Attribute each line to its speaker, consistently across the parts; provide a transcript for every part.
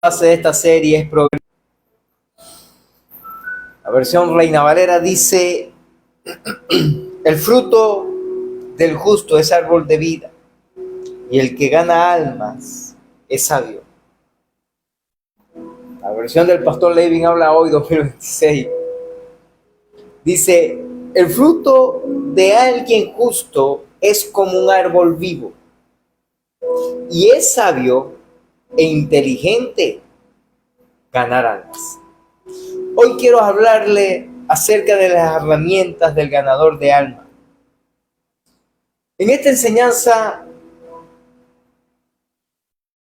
Speaker 1: base de esta serie es progresiva. La versión Reina Valera dice: el fruto del justo es árbol de vida, y el que gana almas es sabio. La versión del Pastor Levin habla hoy, 2026. Dice: el fruto de alguien justo es como un árbol vivo, y es sabio e inteligente ganar almas. Hoy quiero hablarle acerca de las herramientas del ganador de almas. En esta enseñanza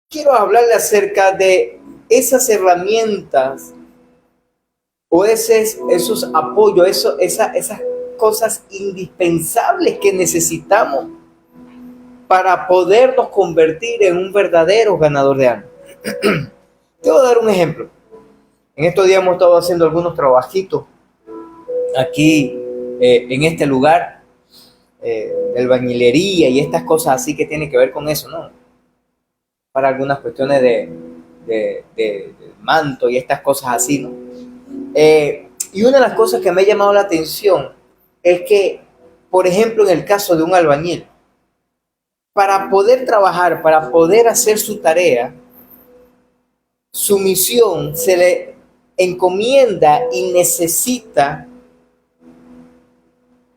Speaker 1: quiero hablarle acerca de esas herramientas o esos apoyos, esas cosas indispensables que necesitamos para podernos convertir en un verdadero ganador de almas. Te voy a dar un ejemplo. En estos días hemos estado haciendo algunos trabajitos aquí en este lugar de albañilería y estas cosas así que tienen que ver con eso, ¿no? Para algunas cuestiones de manto y estas cosas así, ¿no? Y una de las cosas que me ha llamado la atención es que, por ejemplo, en el caso de un albañil, para poder trabajar, para poder hacer su tarea, su misión se le encomienda y necesita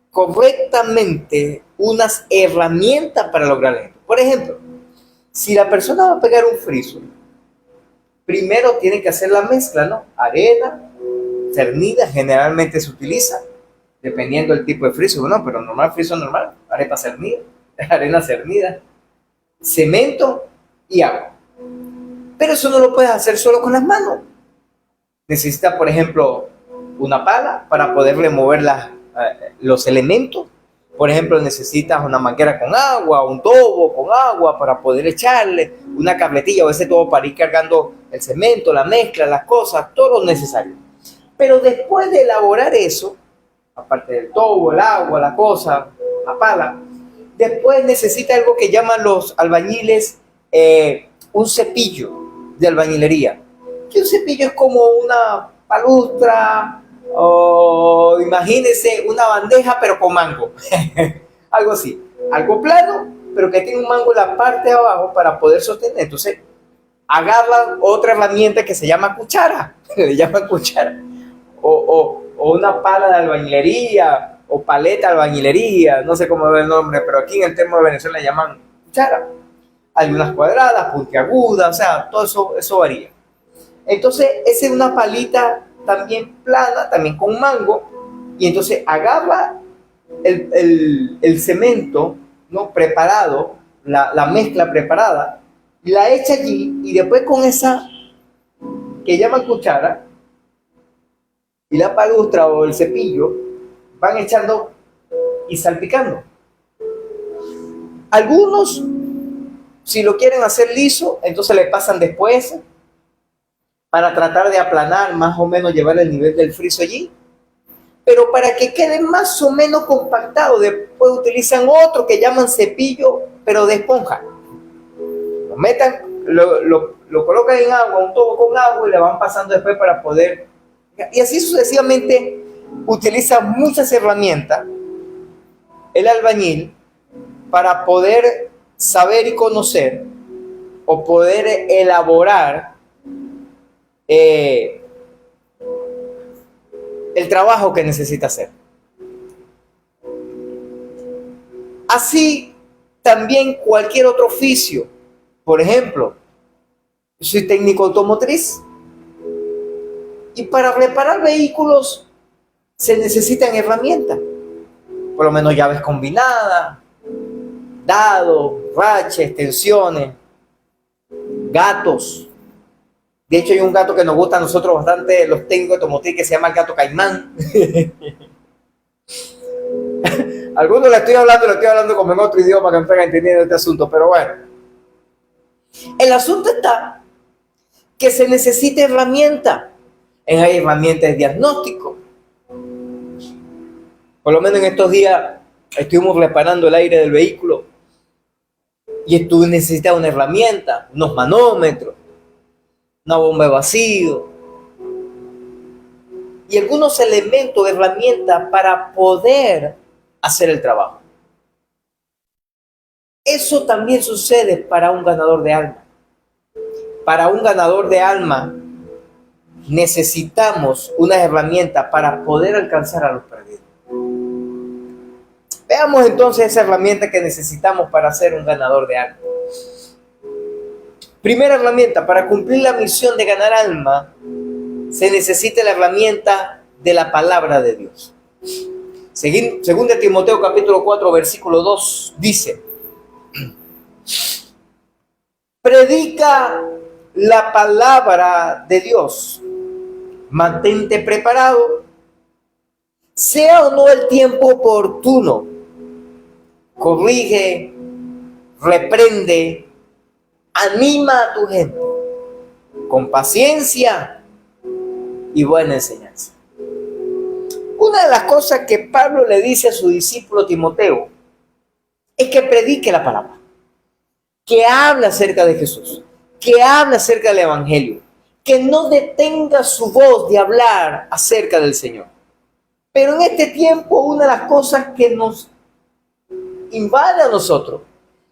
Speaker 1: correctamente unas herramientas para lograr esto. Por ejemplo, si la persona va a pegar un friso, primero tiene que hacer la mezcla, ¿no? Arena, cernida, generalmente se utiliza, dependiendo del tipo de friso, ¿no? Pero normal, friso normal, arepa cernida, arena cernida, cemento y agua. Pero eso no lo puedes hacer solo con las manos. Necesitas, por ejemplo, una pala para poder remover los elementos. Por ejemplo, necesitas una manguera con agua, un tobo con agua para poder echarle, una carretilla o ese tobo para ir cargando el cemento, la mezcla, las cosas, todo lo necesario. Pero después de elaborar eso, aparte del tobo, el agua, la cosa, la pala, después necesita algo que llaman los albañiles un cepillo de albañilería. Que un cepillo es como una palustra, o imagínense una bandeja pero con mango. Algo así, algo plano pero que tiene un mango en la parte de abajo para poder sostener. Entonces agarran otra herramienta que se llama cuchara, le llaman cuchara, o una pala de albañilería o paleta de albañilería, no sé cómo es el nombre, pero aquí en el termo de Venezuela le llaman cuchara. Hay unas cuadradas, puntiagudas, o sea, todo eso varía. Entonces, esa es una palita también plana, también con mango, y entonces agarra el cemento, ¿no? Preparado, la mezcla preparada, la echa allí, y después con esa que llaman cuchara, y la palustra o el cepillo, van echando y salpicando. Algunos, si lo quieren hacer liso, entonces le pasan después para tratar de aplanar, más o menos llevar el nivel del friso allí. Pero para que quede más o menos compactado, después utilizan otro que llaman cepillo, pero de esponja. Lo metan, lo colocan en agua, un tubo con agua, y le van pasando después para poder... Y así sucesivamente utilizan muchas herramientas el albañil para poder saber y conocer o poder elaborar el trabajo que necesita hacer. Así también cualquier otro oficio. Por ejemplo, soy técnico automotriz y para reparar vehículos se necesitan herramientas, por lo menos llaves combinadas, dados, raches, tensiones, gatos. De hecho, hay un gato que nos gusta a nosotros bastante, los técnicos automotrices, que se llama el gato caimán. Algunos le estoy hablando como en otro idioma que me pega entendiendo este asunto, pero bueno. El asunto está que se necesita herramienta. Hay herramientas de diagnóstico. Por lo menos en estos días estuvimos reparando el aire del vehículo y tú necesitas una herramienta, unos manómetros. una bomba de vacío y algunos elementos, herramientas para poder hacer el trabajo. Eso también sucede para un ganador de alma. Para un ganador de alma necesitamos una herramienta para poder alcanzar a los perdidos. Veamos entonces esa herramienta que necesitamos para ser un ganador de alma. Primera herramienta, para cumplir la misión de ganar alma, se necesita la herramienta de la palabra de Dios. Según de Timoteo capítulo 4, versículo 2, dice: predica la palabra de Dios, mantente preparado, sea o no el tiempo oportuno, corrige, reprende, anima a tu gente con paciencia y buena enseñanza. Una de las cosas que Pablo le dice a su discípulo Timoteo es que predique la palabra, que hable acerca de Jesús, que hable acerca del Evangelio, que no detenga su voz de hablar acerca del Señor. Pero en este tiempo, una de las cosas que nos invade a nosotros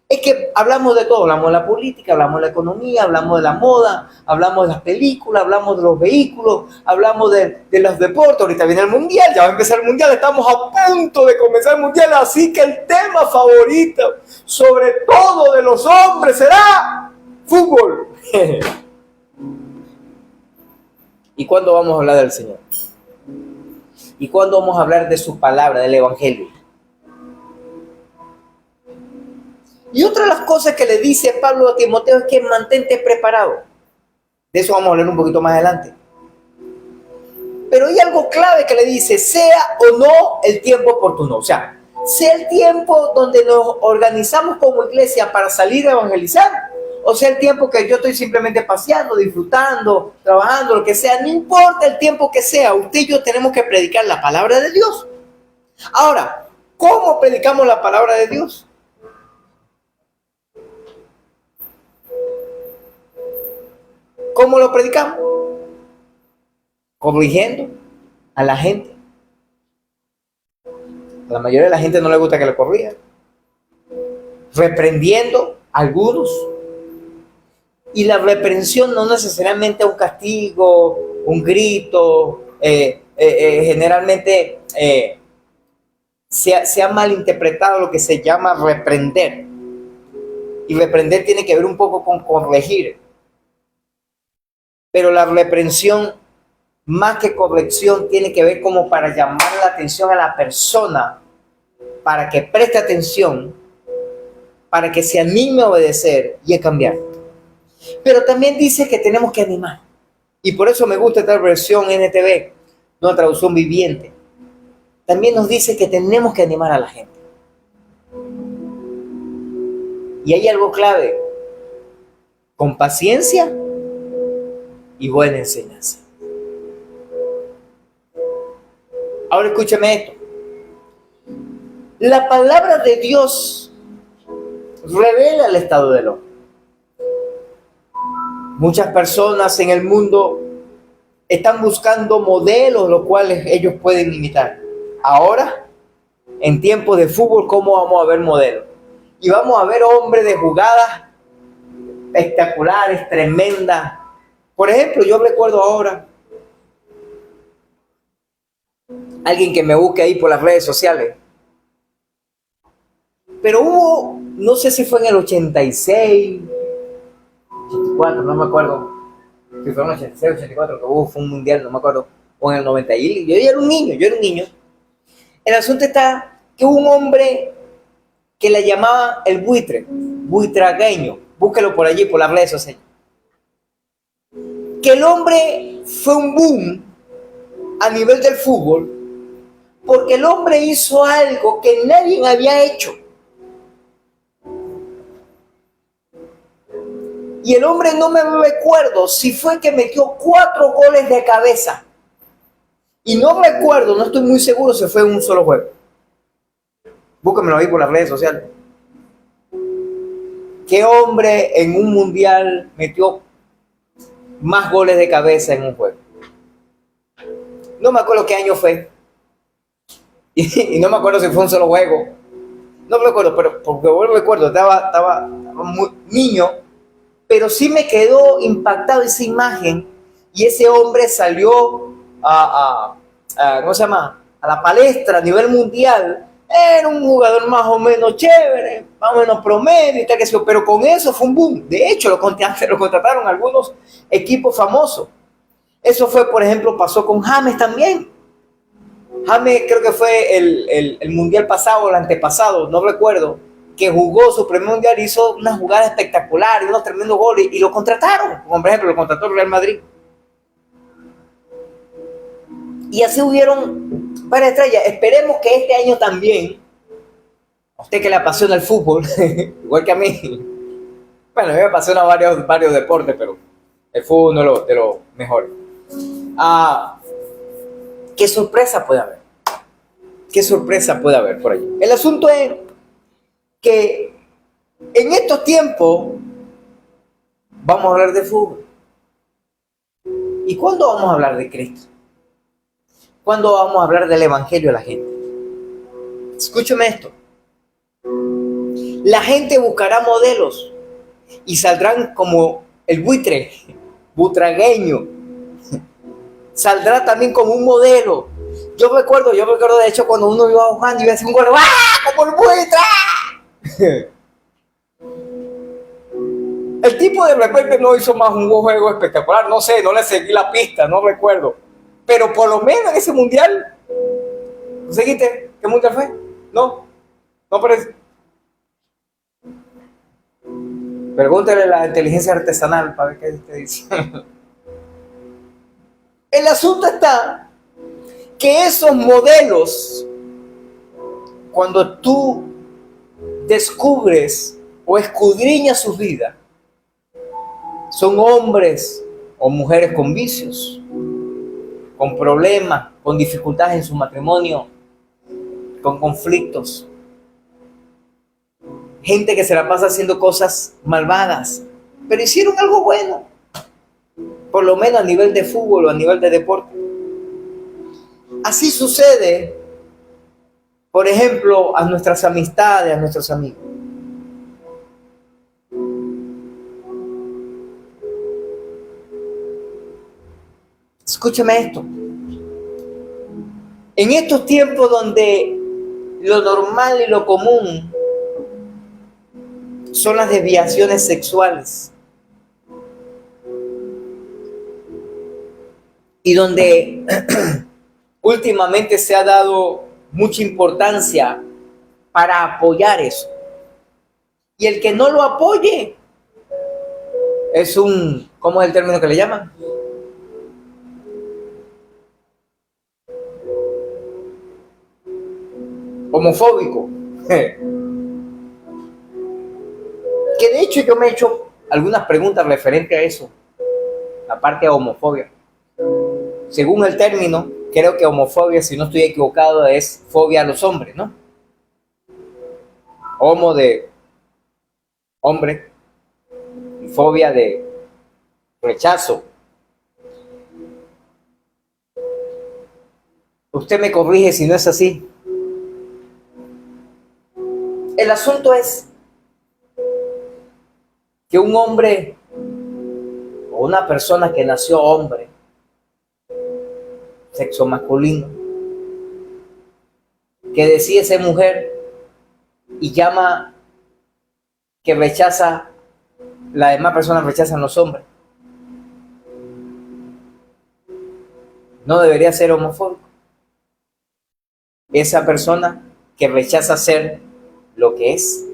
Speaker 1: es que hablamos de todo, hablamos de la política, hablamos de la economía, hablamos de la moda, hablamos de las películas, hablamos de los vehículos, hablamos de los deportes. Ahorita viene el mundial, ya va a empezar el mundial, estamos a punto de comenzar el mundial, así que el tema favorito, sobre todo de los hombres, será fútbol. ¿Y cuándo vamos a hablar del Señor? ¿Y cuándo vamos a hablar de su palabra, del Evangelio? Y otra de las cosas que le dice Pablo a Timoteo es que mantente preparado. De eso vamos a hablar un poquito más adelante. Pero hay algo clave que le dice: sea o no el tiempo oportuno. O sea, sea el tiempo donde nos organizamos como iglesia para salir a evangelizar, o sea el tiempo que yo estoy simplemente paseando, disfrutando, trabajando, lo que sea. No importa el tiempo que sea, usted y yo tenemos que predicar la palabra de Dios. Ahora, ¿cómo predicamos la palabra de Dios? ¿Cómo lo predicamos? Corrigiendo a la gente. A la mayoría de la gente no le gusta que le corrija. Reprendiendo a algunos. Y la reprensión no necesariamente es un castigo, un grito. Generalmente se ha malinterpretado lo que se llama reprender. Y reprender tiene que ver un poco con corregir. Pero la reprensión, más que corrección, tiene que ver como para llamar la atención a la persona, para que preste atención, para que se anime a obedecer y a cambiar. Pero también dice que tenemos que animar. Y por eso me gusta esta versión NTV, una traducción viviente. También nos dice que tenemos que animar a la gente. Y hay algo clave: con paciencia y buena enseñanza. Ahora escúchame esto. La palabra de Dios revela el estado del hombre. Muchas personas en el mundo están buscando modelos los cuales ellos pueden imitar. Ahora, en tiempos de fútbol, ¿cómo vamos a ver modelos? Y vamos a ver hombres de jugadas espectaculares, tremendas. Por ejemplo, yo recuerdo ahora alguien que me busque ahí por las redes sociales. Pero hubo, no sé si fue en el 86, 84, no me acuerdo. Si fue en el 86, 84, que hubo, fue un mundial, no me acuerdo. O en el 90. Y yo era un niño. El asunto está que hubo un hombre que le llamaban el buitragueño. Búsquelo por allí, por las redes sociales. Que el hombre fue un boom a nivel del fútbol porque el hombre hizo algo que nadie había hecho. Y el hombre, no me recuerdo si fue que metió 4 goles de cabeza. Y no recuerdo, no estoy muy seguro si fue en un solo juego. Búsquenmelo ahí por las redes sociales. ¿Qué hombre en un mundial metió más goles de cabeza en un juego. No me acuerdo qué año fue. Y no me acuerdo si fue un solo juego. No me acuerdo, pero porque vuelvo recuerdo, estaba muy niño, pero sí me quedó impactado esa imagen y ese hombre salió ¿cómo se llama? A la palestra a nivel mundial. Era un jugador más o menos chévere, más o menos promedio y tal que sí, pero con eso fue un boom. De hecho, lo contrataron algunos equipos famosos. Eso fue, por ejemplo, pasó con James también. James creo que fue el mundial pasado, el antepasado, no recuerdo, que jugó su primer mundial, hizo una jugada espectacular, unos tremendos goles y lo contrataron. Como por ejemplo, lo contrató el Real Madrid. Y así hubieron varias estrellas. Esperemos que este año también, a usted que le apasiona el fútbol, igual que a mí, bueno, a mí me apasiona varios deportes, pero el fútbol no es de lo mejor. ¿Qué sorpresa puede haber? ¿Qué sorpresa puede haber por allí? El asunto es que en estos tiempos vamos a hablar de fútbol. ¿Y cuándo vamos a hablar de Cristo? ¿Cuándo vamos a hablar del Evangelio a la gente? Escúcheme esto. La gente buscará modelos y saldrán como el buitre, butragueño. Saldrá también como un modelo. Yo recuerdo de hecho cuando uno iba jugando y iba a hacer un gol, ¡ah! ¡Como el buitre! El tipo de repente no hizo más un juego espectacular, no sé, no le seguí la pista, no recuerdo. Pero por lo menos en ese mundial, ¿no seguiste? ¿Qué mundial fue? No parece. Pregúntale a la inteligencia artesanal para ver qué te dice. El asunto está que esos modelos, cuando tú descubres o escudriñas sus vidas, son hombres o mujeres con vicios, con problemas, con dificultades en su matrimonio, con conflictos. Gente que se la pasa haciendo cosas malvadas, pero hicieron algo bueno, por lo menos a nivel de fútbol o a nivel de deporte. Así sucede, por ejemplo, a nuestras amistades, a nuestros amigos. Escúchame esto. En estos tiempos donde lo normal y lo común son las desviaciones sexuales y donde últimamente se ha dado mucha importancia para apoyar eso. Y el que no lo apoye es ¿cómo es el término que le llaman? Homofóbico. Que de hecho yo me he hecho algunas preguntas referentes a eso, la parte de homofobia. Según el término, creo que homofobia, si no estoy equivocado, es fobia a los hombres, ¿no? Homo de hombre y fobia de rechazo. Usted me corrige si no es así. El asunto es que un hombre o una persona que nació hombre, sexo masculino, que decide ser mujer y llama que rechaza, las demás personas rechazan los hombres, no debería ser homofóbico. Esa persona que rechaza ser lo que es,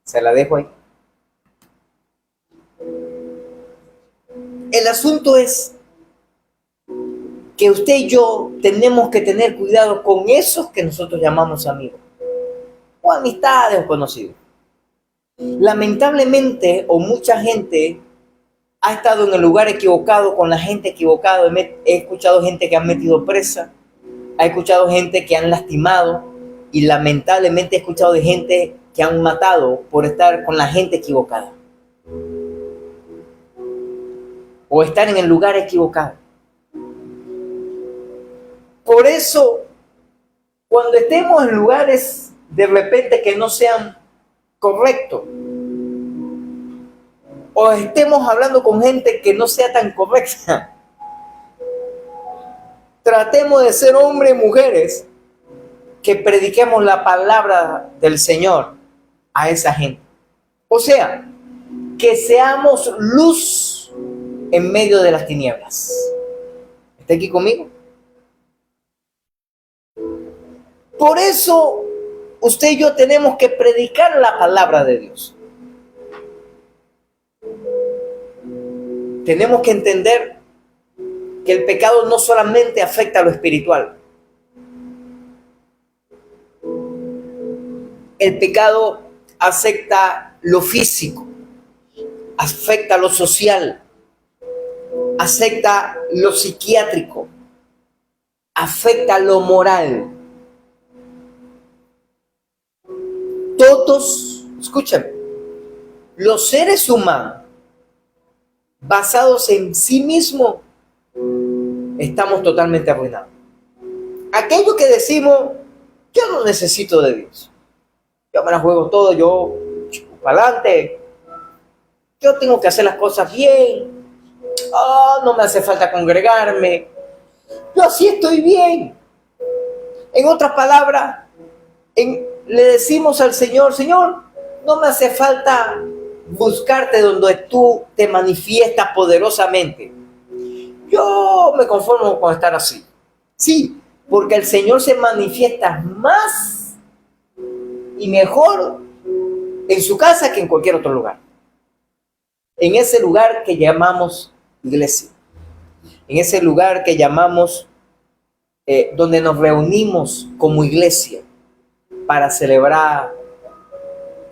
Speaker 1: se la dejo ahí. El asunto es que usted y yo tenemos que tener cuidado con esos que nosotros llamamos amigos, o amistades o conocidos. Lamentablemente, o mucha gente ha estado en el lugar equivocado, con la gente equivocada. He escuchado gente que han metido presa, he escuchado gente que han lastimado, y lamentablemente he escuchado de gente que han matado por estar con la gente equivocada. o estar en el lugar equivocado. Por eso, cuando estemos en lugares de repente que no sean correctos, o estemos hablando con gente que no sea tan correcta, tratemos de ser hombres y mujeres que prediquemos la palabra del Señor a esa gente. O sea, que seamos luz en medio de las tinieblas. ¿Está aquí conmigo? Por eso, usted y yo tenemos que predicar la palabra de Dios. Tenemos que entender que el pecado no solamente afecta a lo espiritual. El pecado afecta lo físico, afecta lo social, afecta lo psiquiátrico, afecta lo moral. Todos, escúchame, los seres humanos basados en sí mismos estamos totalmente arruinados. Aquello que decimos, yo no necesito de Dios, yo me la juego todo, yo para adelante, yo tengo que hacer las cosas bien, no me hace falta congregarme, yo así estoy bien. En otras palabras, le decimos al Señor, Señor, no me hace falta buscarte donde tú te manifiestas poderosamente. Yo me conformo con estar así. Sí, porque el Señor se manifiesta más y mejor en su casa que en cualquier otro lugar. En ese lugar que llamamos iglesia. En ese lugar que llamamos donde nos reunimos como iglesia para celebrar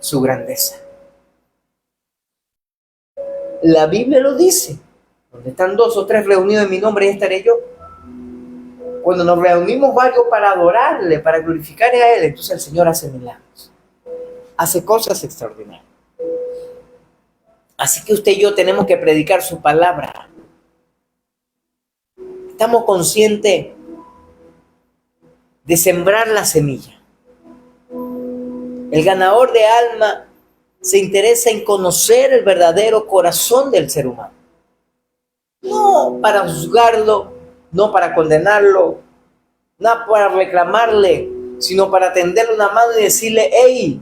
Speaker 1: su grandeza. La Biblia lo dice. Donde están 2 o 3 reunidos en mi nombre, ahí estaré yo. Cuando nos reunimos varios para adorarle, para glorificar a Él, entonces el Señor hace milagros. Hace cosas extraordinarias. Así que usted y yo tenemos que predicar su palabra. Estamos conscientes de sembrar la semilla. El ganador de alma se interesa en conocer el verdadero corazón del ser humano. No para juzgarlo, no para condenarlo, no para reclamarle, sino para tenderle una mano y decirle, hey,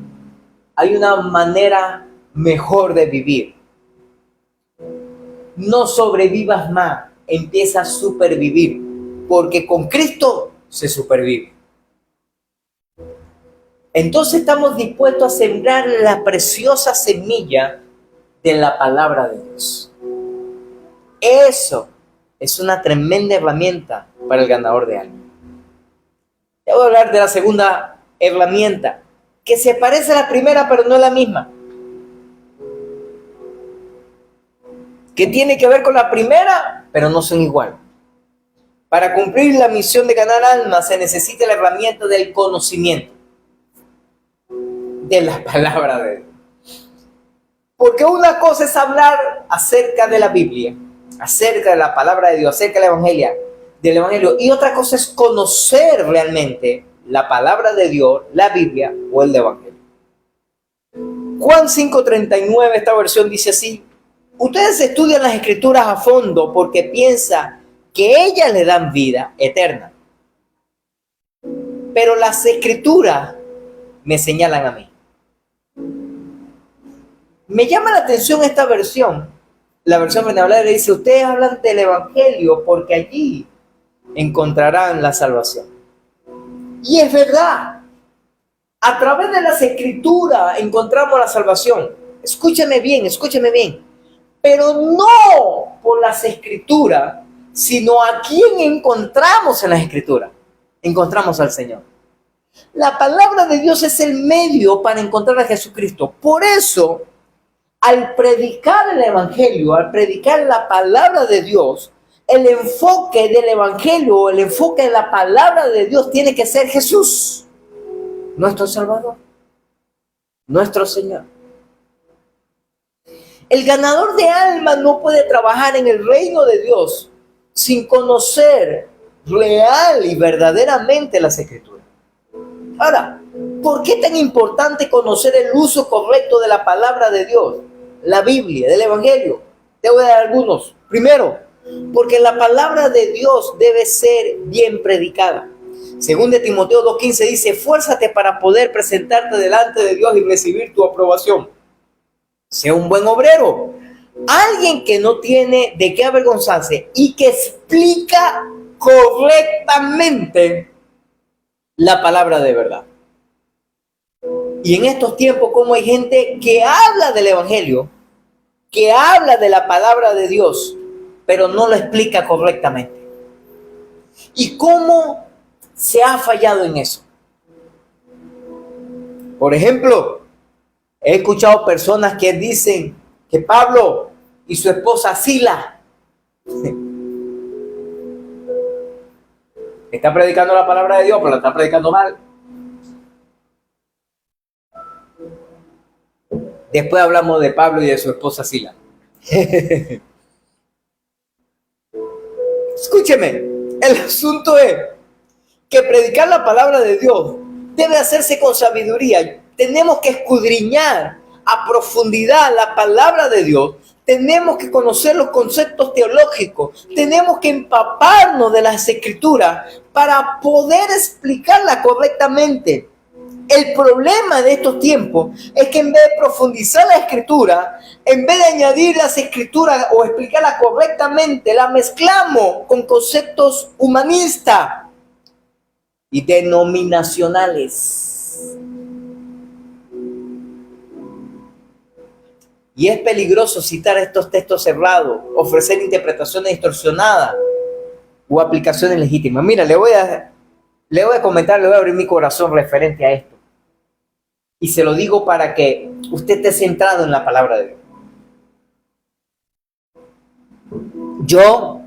Speaker 1: hay una manera mejor de vivir. No sobrevivas más, empieza a supervivir, porque con Cristo se supervive. Entonces estamos dispuestos a sembrar la preciosa semilla de la palabra de Dios. Eso es una tremenda herramienta para el ganador de alma. Te voy a hablar de la segunda herramienta, que se parece a la primera, pero no es la misma. Que tiene que ver con la primera, pero no son igual. Para cumplir la misión de ganar almas se necesita la herramienta del conocimiento de la palabra de Dios. Porque una cosa es hablar acerca de la Biblia, acerca de la palabra de Dios, acerca del Evangelio, y otra cosa es conocer realmente la palabra de Dios, la Biblia o el Evangelio. Juan 5:39, esta versión dice así: ustedes estudian las escrituras a fondo porque piensan que ellas le dan vida eterna. Pero las escrituras me señalan a mí. Me llama la atención esta versión. La versión Reina Valera dice, ustedes hablan del Evangelio porque allí encontrarán la salvación. Y es verdad. A través de las escrituras encontramos la salvación. Escúchame bien. Pero no por las escrituras, sino a quién encontramos en las escrituras. Encontramos al Señor. La palabra de Dios es el medio para encontrar a Jesucristo. Por eso, al predicar el Evangelio, al predicar la palabra de Dios, el enfoque del Evangelio, el enfoque de la palabra de Dios tiene que ser Jesús, nuestro Salvador, nuestro Señor. El ganador de almas no puede trabajar en el reino de Dios sin conocer real y verdaderamente las Escrituras. Ahora, ¿por qué es tan importante conocer el uso correcto de la palabra de Dios, la Biblia, del Evangelio? Te voy a dar algunos. Primero, porque la palabra de Dios debe ser bien predicada. Según de Timoteo 2:15 dice, esfuérzate para poder presentarte delante de Dios y recibir tu aprobación. Sea un buen obrero, alguien que no tiene de qué avergonzarse y que explica correctamente la palabra de verdad. Y en estos tiempos, como hay gente que habla del Evangelio, que habla de la palabra de Dios, pero no lo explica correctamente. ¿Y cómo se ha fallado en eso? Por ejemplo, he escuchado personas que dicen que Pablo y su esposa Sila está predicando la palabra de Dios, pero la está predicando mal. Después hablamos de Pablo y de su esposa Sila. Escúcheme, el asunto es que predicar la palabra de Dios debe hacerse con sabiduría. Tenemos que escudriñar a profundidad la palabra de Dios. Tenemos que conocer los conceptos teológicos. Tenemos que empaparnos de las Escrituras para poder explicarla correctamente. El problema de estos tiempos es que en vez de profundizar la Escritura, en vez de añadir las Escrituras o explicarla correctamente, la mezclamos con conceptos humanistas y denominacionales. Y es peligroso citar estos textos cerrados, ofrecer interpretaciones distorsionadas o aplicaciones legítimas. Mira, le voy a comentar, le voy a abrir mi corazón referente a esto. Y se lo digo para que usted esté centrado en la palabra de Dios. Yo,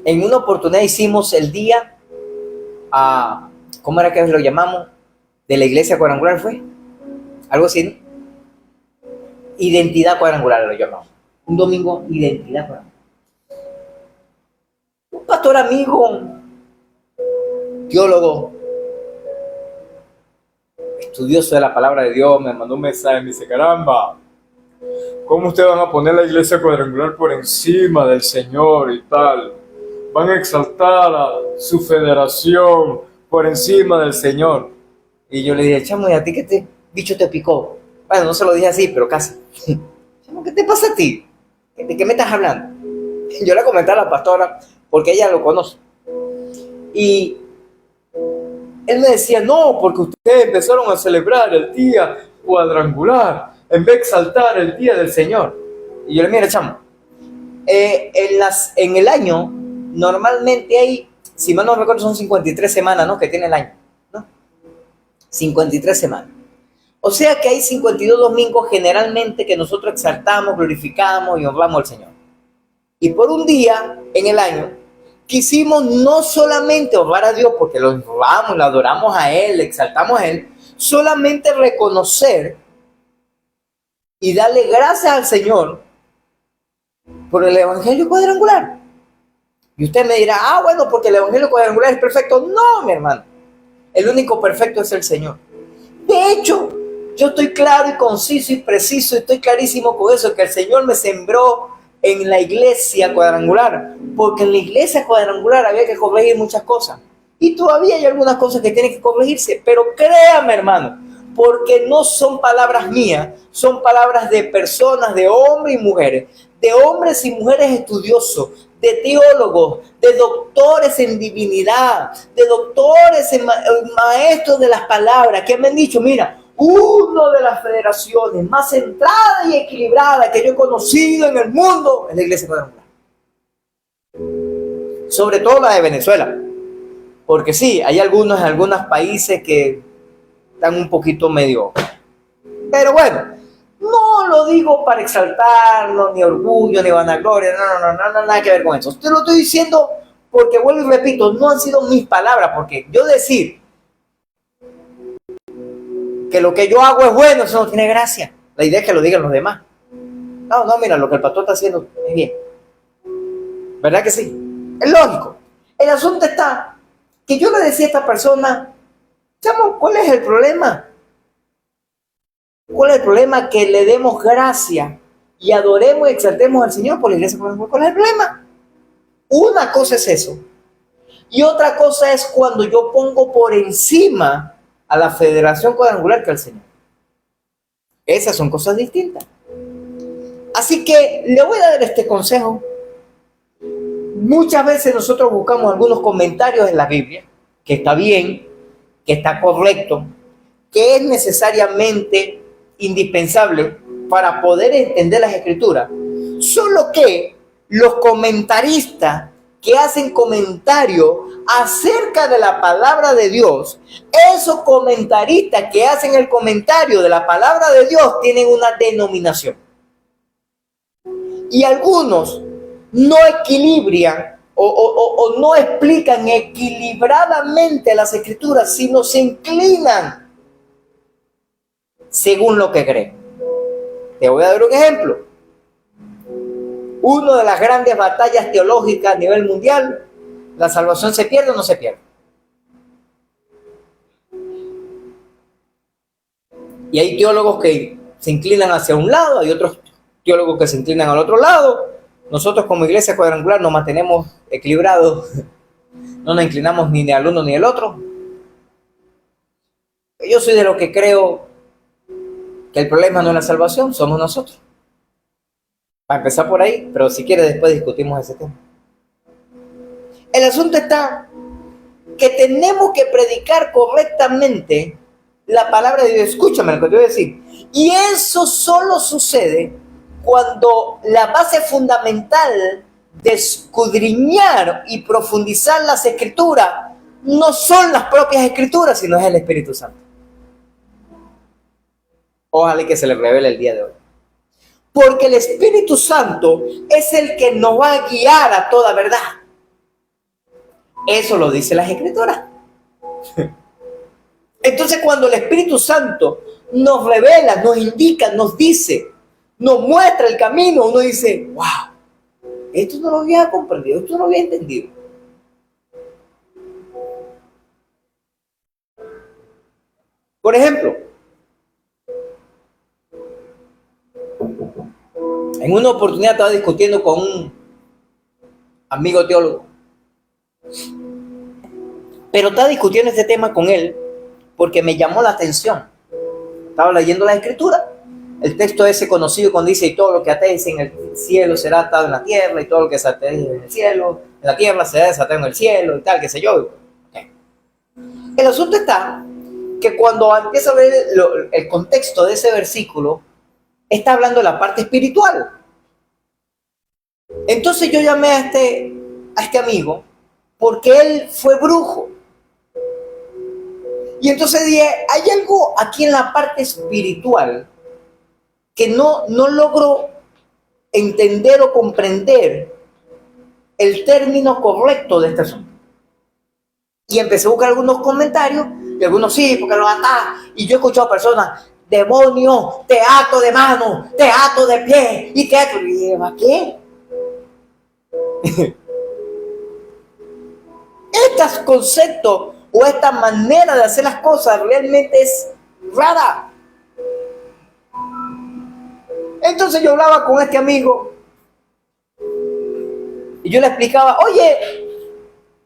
Speaker 1: en una oportunidad hicimos el día, ¿cómo era que lo llamamos? De la iglesia cuadrangular, ¿fue? Algo así, ¿no? Identidad cuadrangular lo llamamos. Un domingo, identidad cuadrangular. Un pastor amigo, teólogo, estudioso de la palabra de Dios, me mandó un mensaje, me dice, caramba, ¿cómo ustedes van a poner la iglesia cuadrangular por encima del Señor y tal? Van a exaltar a su federación por encima del Señor. Y yo le dije, chamo, ¿y a ti qué este bicho te picó? Bueno, no se lo dije así, pero casi. Chamo, ¿qué te pasa a ti? ¿De qué me estás hablando? Yo le comenté a la pastora, porque ella lo conoce. Y él me decía, no, porque ustedes empezaron a celebrar el día cuadrangular en vez de exaltar el día del Señor. Y yo le dije, mira, chamo, en el año normalmente hay, si mal no recuerdo, son 53 semanas, ¿no? Que tiene el año, ¿no? 53 semanas. O sea que hay 52 domingos generalmente que nosotros exaltamos, glorificamos y honramos al Señor. Y por un día en el año quisimos no solamente honrar a Dios porque lo honramos, lo adoramos a Él, le exaltamos a Él, solamente reconocer y darle gracias al Señor por el Evangelio cuadrangular. Y usted me dirá, bueno, porque el Evangelio cuadrangular es perfecto. No, mi hermano, el único perfecto es el Señor. De hecho, yo estoy claro y conciso y preciso, y estoy clarísimo con eso, que el Señor me sembró en la iglesia cuadrangular, porque en la iglesia cuadrangular había que corregir muchas cosas, y todavía hay algunas cosas que tienen que corregirse, pero créame, hermano, porque no son palabras mías, son palabras de personas, de hombres y mujeres, de hombres y mujeres estudiosos, de teólogos, de doctores en divinidad, de doctores en maestros de las palabras, que me han dicho, mira, una de las federaciones más centrada y equilibrada que yo he conocido en el mundo es la iglesia cuadrangular. Sobre todo la de Venezuela. Porque sí, hay algunos en algunos países que están un poquito medio. Pero bueno, no lo digo para exaltarlo, ni orgullo, ni vanagloria, no, nada que ver con eso. Te lo estoy diciendo porque, vuelvo y repito, no han sido mis palabras, porque yo decir que lo que yo hago es bueno, eso no tiene gracia. La idea es que lo digan los demás. No, no, mira, lo que el pastor está haciendo es bien. ¿Verdad que sí? Es lógico. El asunto está que yo le decía a esta persona, chamo, ¿cuál es el problema? ¿Cuál es el problema? Que le demos gracia y adoremos y exaltemos al Señor por la iglesia. ¿Cuál es el problema? Una cosa es eso. Y otra cosa es cuando yo pongo por encima a la Federación Cuadrangular que al Señor. Esas son cosas distintas. Así que le voy a dar este consejo. Muchas veces nosotros buscamos algunos comentarios en la Biblia, que está bien, que está correcto, que es necesariamente indispensable para poder entender las Escrituras. Solo que los comentaristas que hacen comentarios acerca de la palabra de Dios, esos comentaristas que hacen el comentario de la palabra de Dios tienen una denominación. Y algunos no equilibran o no explican equilibradamente las Escrituras, sino se inclinan según lo que creen. Te voy a dar un ejemplo. Una de las grandes batallas teológicas a nivel mundial, ¿la salvación se pierde o no se pierde? Y hay teólogos que se inclinan hacia un lado, hay otros teólogos que se inclinan al otro lado. Nosotros como iglesia cuadrangular nos mantenemos equilibrados, no nos inclinamos ni al uno ni al otro. Yo soy de los que creo que el problema no es la salvación, somos nosotros. Para empezar por ahí, pero si quiere después discutimos ese tema. El asunto está que tenemos que predicar correctamente la palabra de Dios. Escúchame lo que te voy a decir. Y eso solo sucede cuando la base fundamental de escudriñar y profundizar las Escrituras no son las propias Escrituras, sino es el Espíritu Santo. Ojalá que se le revele el día de hoy. Porque el Espíritu Santo es el que nos va a guiar a toda verdad. Eso lo dice las Escrituras. Entonces, cuando el Espíritu Santo nos revela, nos indica, nos dice, nos muestra el camino, uno dice, wow, esto no lo había comprendido, esto no lo había entendido. Por ejemplo, en una oportunidad estaba discutiendo con un amigo teólogo, pero estaba discutiendo este tema con él porque me llamó la atención. Estaba leyendo la Escritura, el texto ese conocido cuando dice, y todo lo que atéis en el cielo será atado en la tierra, y todo lo que se atéis en el cielo, en la tierra será desatado en el cielo, y tal, qué sé yo. Okay. El asunto está que cuando empieza a ver el contexto de ese versículo, está hablando de la parte espiritual. Entonces yo llamé a este amigo porque él fue brujo. Y entonces dije, hay algo aquí en la parte espiritual que no logro entender o comprender el término correcto de este asunto. Y empecé a buscar algunos comentarios, y algunos sí, porque lo atás. Y yo he escuchado a personas, demonio, te ato de mano, te ato de pie, y te ato. Y dije, ¿a qué? Estos conceptos o esta manera de hacer las cosas realmente es rara. Entonces yo hablaba con este amigo y yo le explicaba, oye,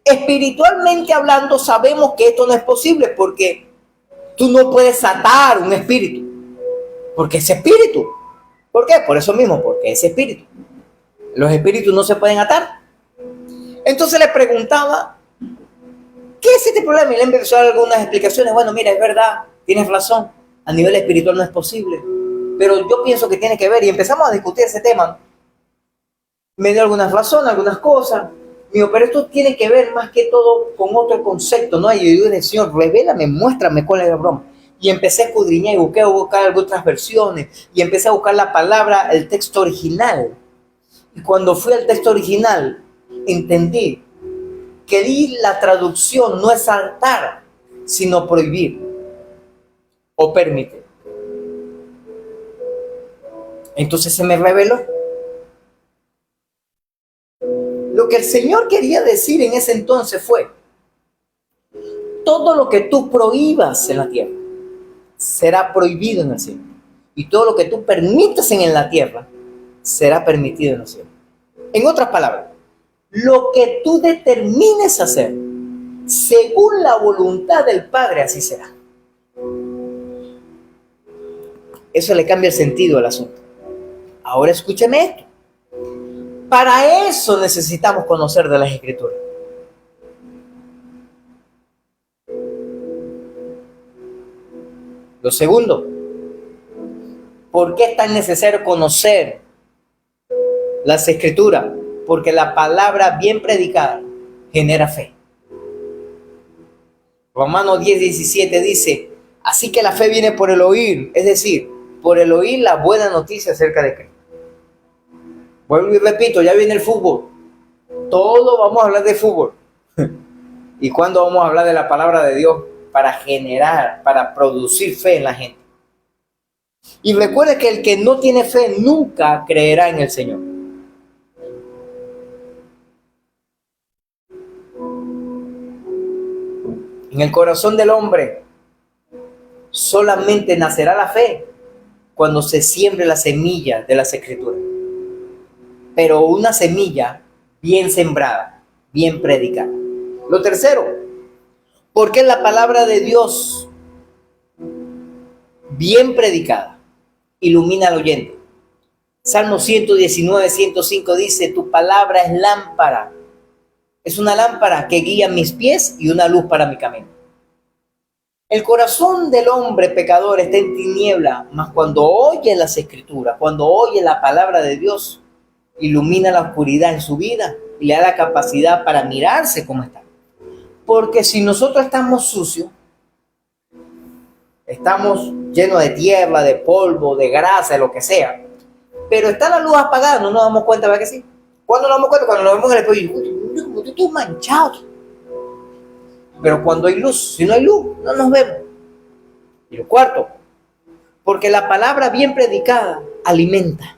Speaker 1: espiritualmente hablando sabemos que esto no es posible porque tú no puedes atar un espíritu, porque es espíritu. ¿Por qué? Por eso mismo, porque es espíritu. Los espíritus no se pueden atar. Entonces le preguntaba, ¿qué es este problema? Y le empezó a dar algunas explicaciones. Bueno, mira, es verdad, tienes razón, a nivel espiritual no es posible, pero yo pienso que tiene que ver, y empezamos a discutir ese tema. Me dio algunas razones, algunas cosas. Digo, pero esto tiene que ver más que todo con otro concepto, ¿no? Y yo digo, Señor, revélame, muéstrame cuál es la broma. Y empecé a escudriñar y buscar algunas versiones, y empecé a buscar la palabra, el texto original. Y cuando fui al texto original, entendí que la traducción no es atar, sino prohibir o permitir. Entonces se me reveló. Lo que el Señor quería decir en ese entonces fue: todo lo que tú prohíbas en la tierra será prohibido en el cielo. Y todo lo que tú permitas en la tierra será permitido en el cielo. En otras palabras, lo que tú determines hacer, según la voluntad del Padre, así será. Eso le cambia el sentido al asunto. Ahora escúcheme esto. Para eso necesitamos conocer de las Escrituras. Lo segundo, ¿por qué es tan necesario conocer las Escrituras? Porque la palabra bien predicada genera fe. Romanos 10:17 dice: así que la fe viene por el oír, es decir, por el oír la buena noticia acerca de Cristo. Vuelvo y repito, ya viene el fútbol. Todo vamos a hablar de fútbol. ¿Y cuándo vamos a hablar de la palabra de Dios para generar, para producir fe en la gente? Y recuerde que el que no tiene fe nunca creerá en el Señor. En el corazón del hombre solamente nacerá la fe cuando se siembre la semilla de las Escrituras. Pero una semilla bien sembrada, bien predicada. Lo tercero, porque la palabra de Dios bien predicada ilumina al oyente. Salmo 119:105 dice: tu palabra es lámpara. Es una lámpara que guía mis pies y una luz para mi camino. El corazón del hombre pecador está en tiniebla, mas cuando oye las Escrituras, cuando oye la palabra de Dios, ilumina la oscuridad en su vida y le da la capacidad para mirarse como está. Porque si nosotros estamos sucios, estamos llenos de tierra, de polvo, de grasa, de lo que sea, pero está la luz apagada, no nos damos cuenta, ¿verdad que sí? ¿Cuándo nos damos cuenta? Cuando nos vemos en el espejo, como tú estás manchado. Pero cuando hay luz, si no hay luz, no nos vemos. Y lo cuarto, porque la palabra bien predicada alimenta.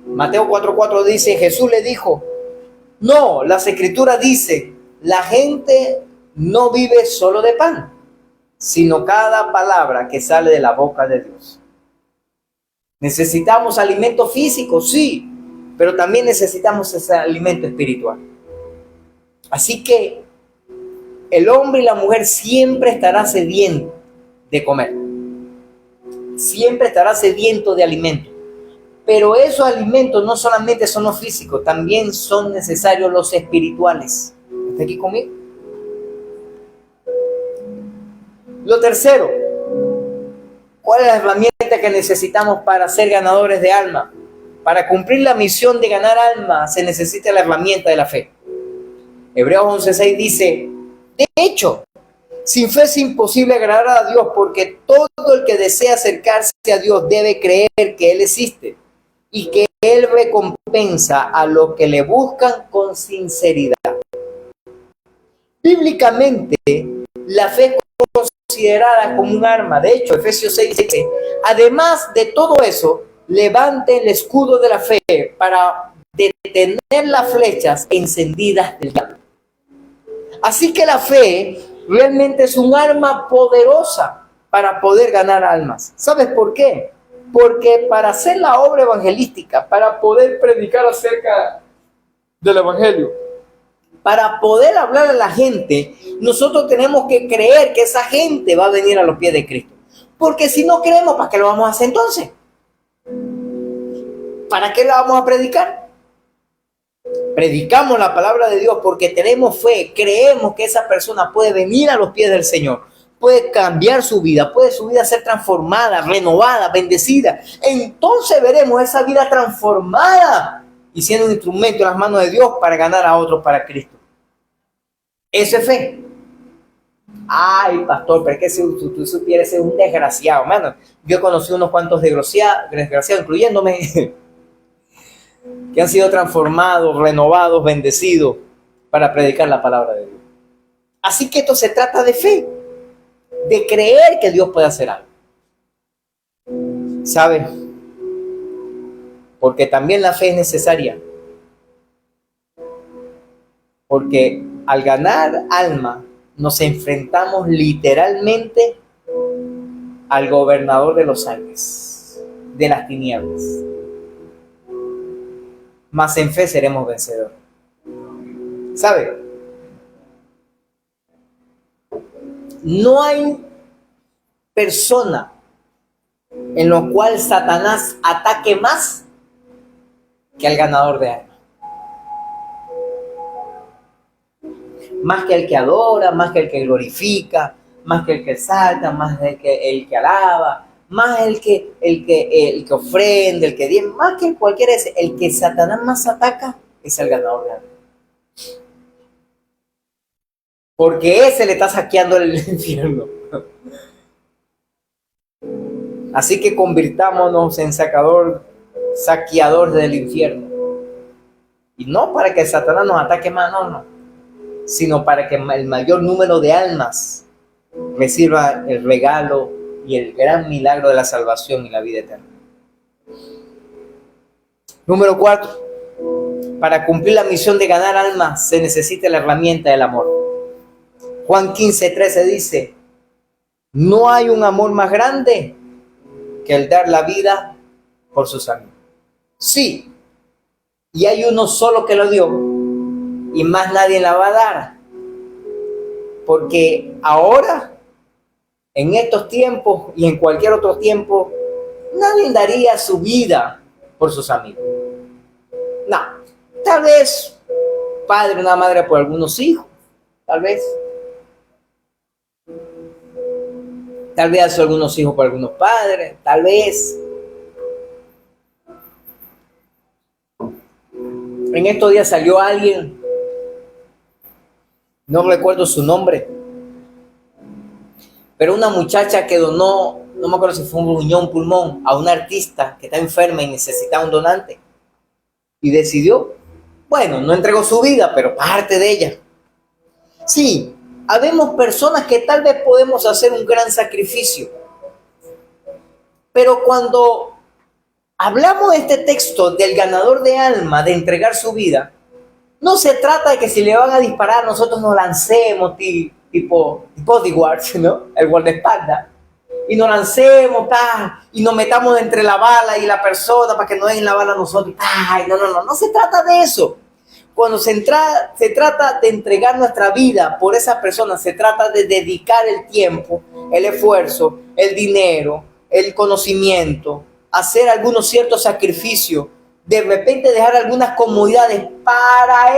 Speaker 1: Mateo 4:4 dice: Jesús le dijo: no, las Escrituras dicen, la gente no vive solo de pan, sino cada palabra que sale de la boca de Dios. Necesitamos alimento físico, sí, pero también necesitamos ese alimento espiritual. Así que el hombre y la mujer siempre estará sediento de comer. Siempre estará sediento de alimento. Pero esos alimentos no solamente son los físicos, también son necesarios los espirituales. ¿Está aquí conmigo? Lo tercero, ¿cuál es la herramienta que necesitamos para ser ganadores de alma? Para cumplir la misión de ganar alma se necesita la herramienta de la fe. Hebreos 11:6 dice: de hecho, sin fe es imposible agradar a Dios, porque todo el que desea acercarse a Dios debe creer que Él existe y que Él recompensa a los que le buscan con sinceridad. Bíblicamente, la fe es considerada como un arma. De hecho, Efesios 6 dice: además de todo eso, levante el escudo de la fe para detener las flechas encendidas del diablo. Así que la fe realmente es un arma poderosa para poder ganar almas. ¿Sabes por qué? Porque para hacer la obra evangelística, para poder predicar acerca del evangelio, para poder hablar a la gente, nosotros tenemos que creer que esa gente va a venir a los pies de Cristo. Porque si no creemos, ¿para qué lo vamos a hacer entonces? ¿Para qué la vamos a predicar? Predicamos la palabra de Dios porque tenemos fe, creemos que esa persona puede venir a los pies del Señor, puede cambiar su vida, puede su vida ser transformada, renovada, bendecida. Entonces veremos esa vida transformada y siendo un instrumento en las manos de Dios para ganar a otros para Cristo. Eso es fe. Ay, pastor, pero es que si tú supieras, ser un desgraciado, hermano. Yo he conocido unos cuantos desgraciados, incluyéndome, que han sido transformados, renovados, bendecidos para predicar la palabra de Dios. Así que esto se trata de fe, de creer que Dios puede hacer algo. ¿Sabes? porque también la fe es necesaria. Porque al ganar alma, nos enfrentamos literalmente al gobernador de los aires, de las tinieblas. Mas en fe seremos vencedores. ¿Sabe? No hay persona en la cual Satanás ataque más que al ganador de alma. Más que el que adora, más que el que glorifica, más que el que salta, más que el que alaba, más el que ofrenda, el que diezma, más que cualquiera ese. El que Satanás más ataca es el ganador de alma. Porque ese le está saqueando el infierno. Así que convirtámonos en saqueadores del infierno. Y no para que Satanás nos ataque más, no. Sino para que el mayor número de almas reciba el regalo y el gran milagro de la salvación y la vida eterna. Número 4. Para cumplir la misión de ganar almas se necesita la herramienta del amor. Juan 15:13 dice: no hay un amor más grande que el dar la vida por sus amigos. Sí, y hay uno solo que lo dio, y más nadie la va a dar. Porque ahora, en estos tiempos y en cualquier otro tiempo, nadie daría su vida por sus amigos. No, tal vez padre, una madre por algunos hijos, tal vez algunos hijos por algunos padres, tal vez. En estos días salió alguien, no recuerdo su nombre, pero una muchacha que donó, no me acuerdo si fue un riñón, un pulmón, a una artista que está enferma y necesitaba un donante. Y decidió, bueno, no entregó su vida, pero parte de ella. Sí, habemos personas que tal vez podemos hacer un gran sacrificio. Pero cuando hablamos de este texto del ganador de alma, de entregar su vida, no se trata de que si le van a disparar nosotros nos lancemos tipo bodyguard, ¿no? El guardaespaldas. Y nos lancemos, y nos metamos entre la bala y la persona para que no den la bala a nosotros. No se trata de eso. Cuando se trata de entregar nuestra vida por esa persona, se trata de dedicar el tiempo, el esfuerzo, el dinero, el conocimiento, hacer algunos ciertos sacrificios, de repente dejar algunas comodidades para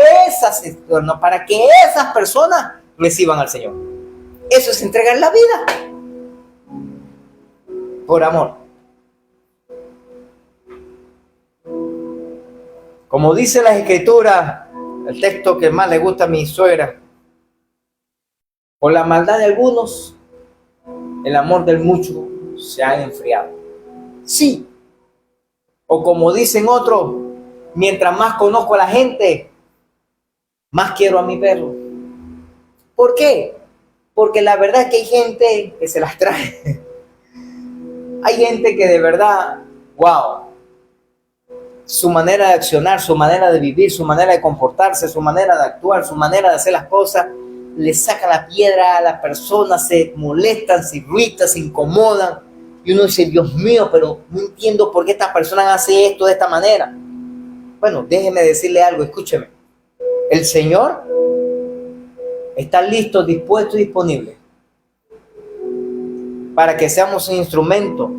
Speaker 1: que esas personas reciban al Señor. Eso es entregar la vida por amor. Como dice la Escritura, el texto que más le gusta a mi suegra: por la maldad de algunos, el amor del mucho se ha enfriado. Sí. O como dicen otros, mientras más conozco a la gente, más quiero a mi perro. ¿Por qué? Porque la verdad es que hay gente que se las trae. Hay gente que de verdad, wow, su manera de accionar, su manera de vivir, su manera de comportarse, su manera de actuar, su manera de hacer las cosas, le saca la piedra a la persona, se molestan, se irritan, se incomodan. Y uno dice, Dios mío, pero no entiendo por qué esta persona hace esto de esta manera. Bueno, déjeme decirle algo, escúcheme. El Señor está listo, dispuesto y disponible para que seamos un instrumento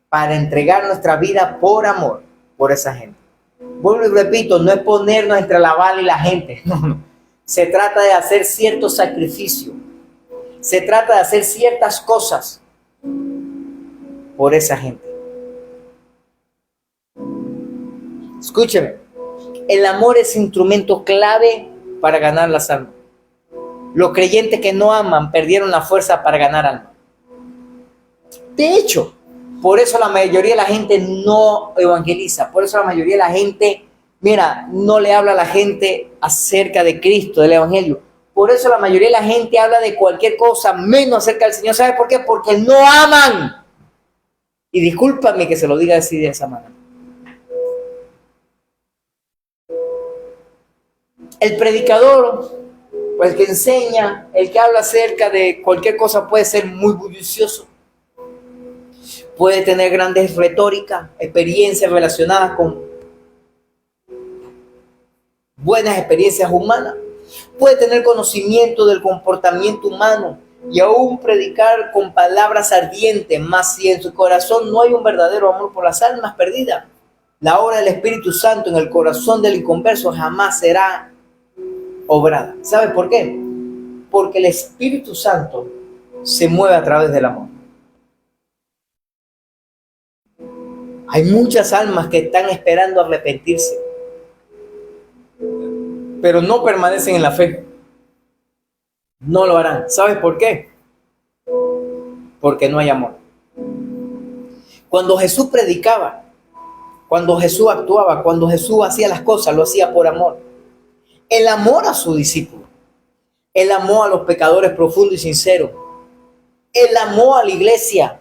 Speaker 1: para entregar nuestra vida por amor, por esa gente. Vuelvo y repito, no es ponernos entre la bala y la gente. No. Se trata de hacer ciertos sacrificios. Se trata de hacer ciertas cosas por esa gente. Escúcheme, el amor es instrumento clave para ganar las almas. Los creyentes que no aman perdieron la fuerza para ganar almas. De hecho, por eso la mayoría de la gente no evangeliza. Por eso la mayoría de la gente, no le habla a la gente acerca de Cristo, del Evangelio. Por eso la mayoría de la gente habla de cualquier cosa menos acerca del Señor. ¿Sabe por qué? Porque no aman. Y discúlpame que se lo diga así de esa manera. El predicador, el que enseña, el que habla acerca de cualquier cosa puede ser muy bullicioso. Puede tener grandes retóricas, experiencias relacionadas con buenas experiencias humanas. Puede tener conocimiento del comportamiento humano y aún predicar con palabras ardientes, mas si en su corazón no hay un verdadero amor por las almas perdidas, la obra del Espíritu Santo en el corazón del inconverso jamás será obrada. ¿Sabe por qué? Porque el Espíritu Santo se mueve a través del amor. Hay muchas almas que están esperando arrepentirse, pero no permanecen en la fe. No lo harán. ¿Sabes por qué? Porque no hay amor. Cuando Jesús predicaba, cuando Jesús actuaba, cuando Jesús hacía las cosas, lo hacía por amor. El amor a su discípulo. Él amó a los pecadores profundo y sincero. Él amó a la iglesia.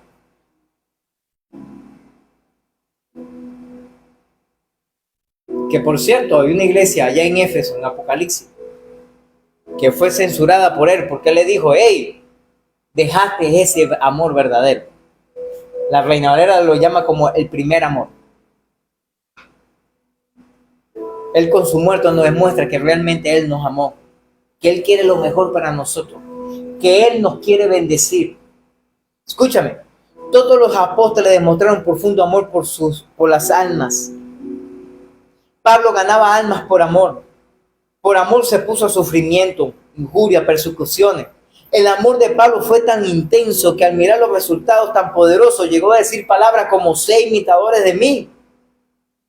Speaker 1: Que por cierto, hay una iglesia allá en Éfeso, en Apocalipsis, que fue censurada por él porque él le dijo: hey, dejaste ese amor verdadero. La Reina Valera lo llama como el primer amor. Él con su muerte nos demuestra que realmente Él nos amó, que Él quiere lo mejor para nosotros, que Él nos quiere bendecir. Escúchame, todos los apóstoles demostraron profundo amor por las almas. Pablo ganaba almas por amor. Por amor se puso a sufrimiento, injuria, persecuciones. El amor de Pablo fue tan intenso que al mirar los resultados tan poderosos llegó a decir palabras como: sé imitadores de mí,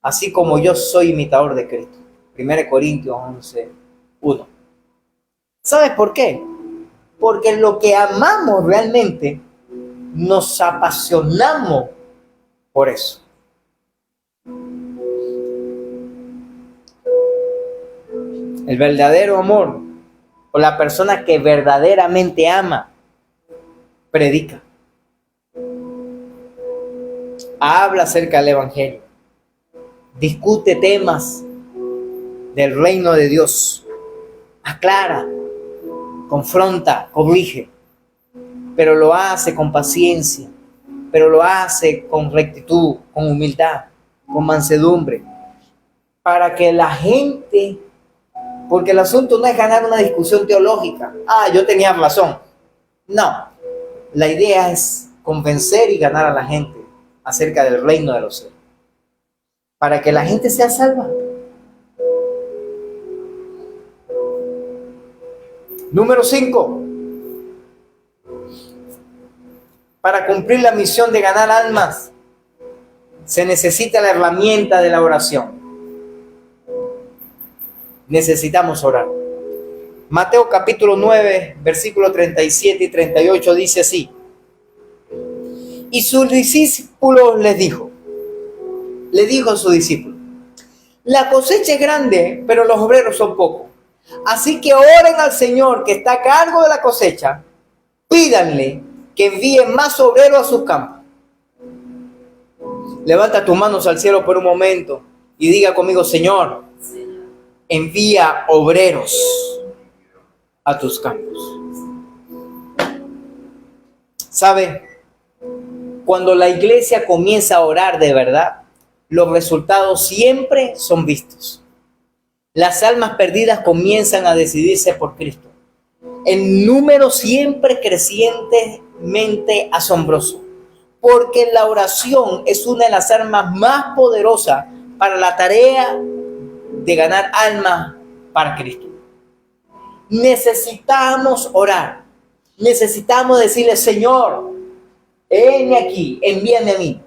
Speaker 1: así como yo soy imitador de Cristo. 1 Corintios 11:1. ¿Sabes por qué? Porque lo que amamos realmente nos apasionamos por eso. El verdadero amor, o la persona que verdaderamente ama, predica. Habla acerca del Evangelio. Discute temas del reino de Dios. Aclara, confronta, corrige. Pero lo hace con paciencia. Pero lo hace con rectitud, con humildad, con mansedumbre. Para que la gente... Porque el asunto no es ganar una discusión teológica. Yo tenía razón. No. La idea es convencer y ganar a la gente acerca del reino de los cielos. Para que la gente sea salva. Número 5. Para cumplir la misión de ganar almas, se necesita la herramienta de la oración. Necesitamos orar. Mateo capítulo 9, versículos 37 y 38 dice así: y sus discípulos le dijo a sus discípulos: la cosecha es grande, pero los obreros son pocos. Así que oren al Señor que está a cargo de la cosecha, pídanle que envíe más obreros a sus campos. Levanta tus manos al cielo por un momento y diga conmigo: Señor, envía obreros a tus campos. ¿Sabe? Cuando la iglesia comienza a orar de verdad, los resultados siempre son vistos. Las almas perdidas comienzan a decidirse por Cristo. En número siempre crecientemente asombroso. Porque la oración es una de las armas más poderosas para la tarea de ganar almas para Cristo. Necesitamos orar. Necesitamos decirle: Señor, heme aquí, envíame a mí.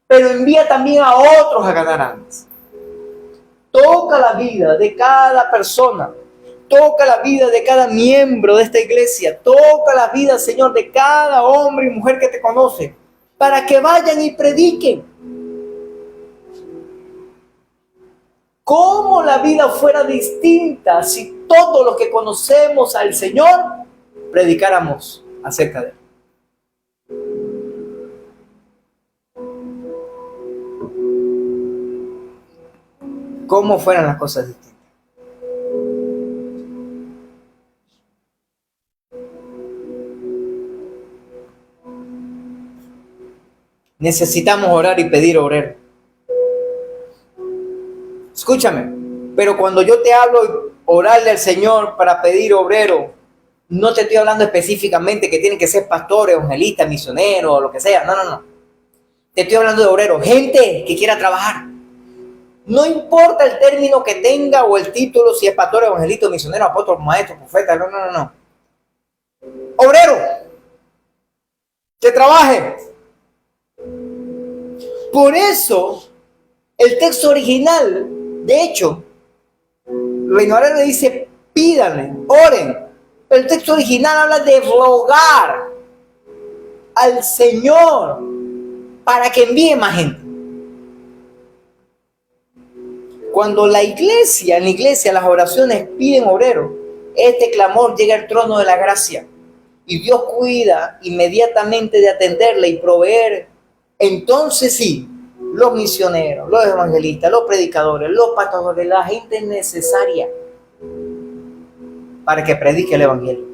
Speaker 1: Pero envía también a otros a ganar almas. Toca la vida de cada persona. Toca la vida de cada miembro de esta iglesia. Toca la vida, Señor, de cada hombre y mujer que te conoce, para que vayan y prediquen. ¿Cómo la vida fuera distinta si todos los que conocemos al Señor predicáramos acerca de Él? ¿Cómo fueran las cosas distintas? necesitamos orar y pedir obrero. Escúchame, pero cuando yo te hablo orarle al Señor para pedir obrero, no te estoy hablando específicamente que tienen que ser pastores, evangelistas, misioneros o lo que sea. No, no, no. Te estoy hablando de obreros, gente que quiera trabajar. No importa el término que tenga o el título, si es pastor, evangelista, misionero, apóstol, maestro, profeta. No, no, no, no. Obrero, que trabaje. Por eso, el texto original, de hecho, Reino Valera le dice, pídanle, oren. Pero el texto original habla de rogar al Señor para que envíe más gente. Cuando en la iglesia las oraciones piden obreros, este clamor llega al trono de la gracia y Dios cuida inmediatamente de atenderle y proveer. Entonces sí, los misioneros, los evangelistas, los predicadores, los pastores, la gente necesaria para que predique el evangelio.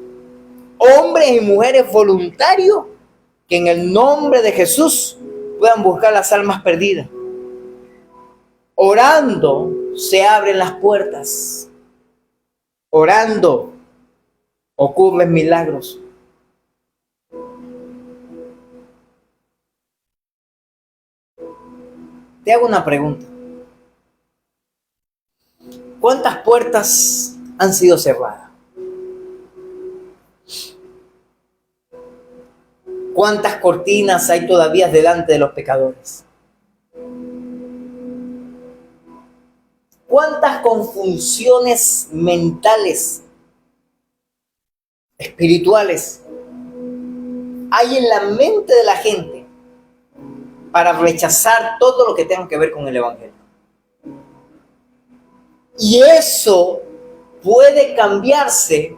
Speaker 1: Hombres y mujeres voluntarios que en el nombre de Jesús puedan buscar las almas perdidas. Orando se abren las puertas. Orando ocurren milagros. Te hago una pregunta. ¿Cuántas puertas han sido cerradas? ¿Cuántas cortinas hay todavía delante de los pecadores? ¿Cuántas confusiones mentales, espirituales hay en la mente de la gente para rechazar todo lo que tenga que ver con el evangelio? Y eso puede cambiarse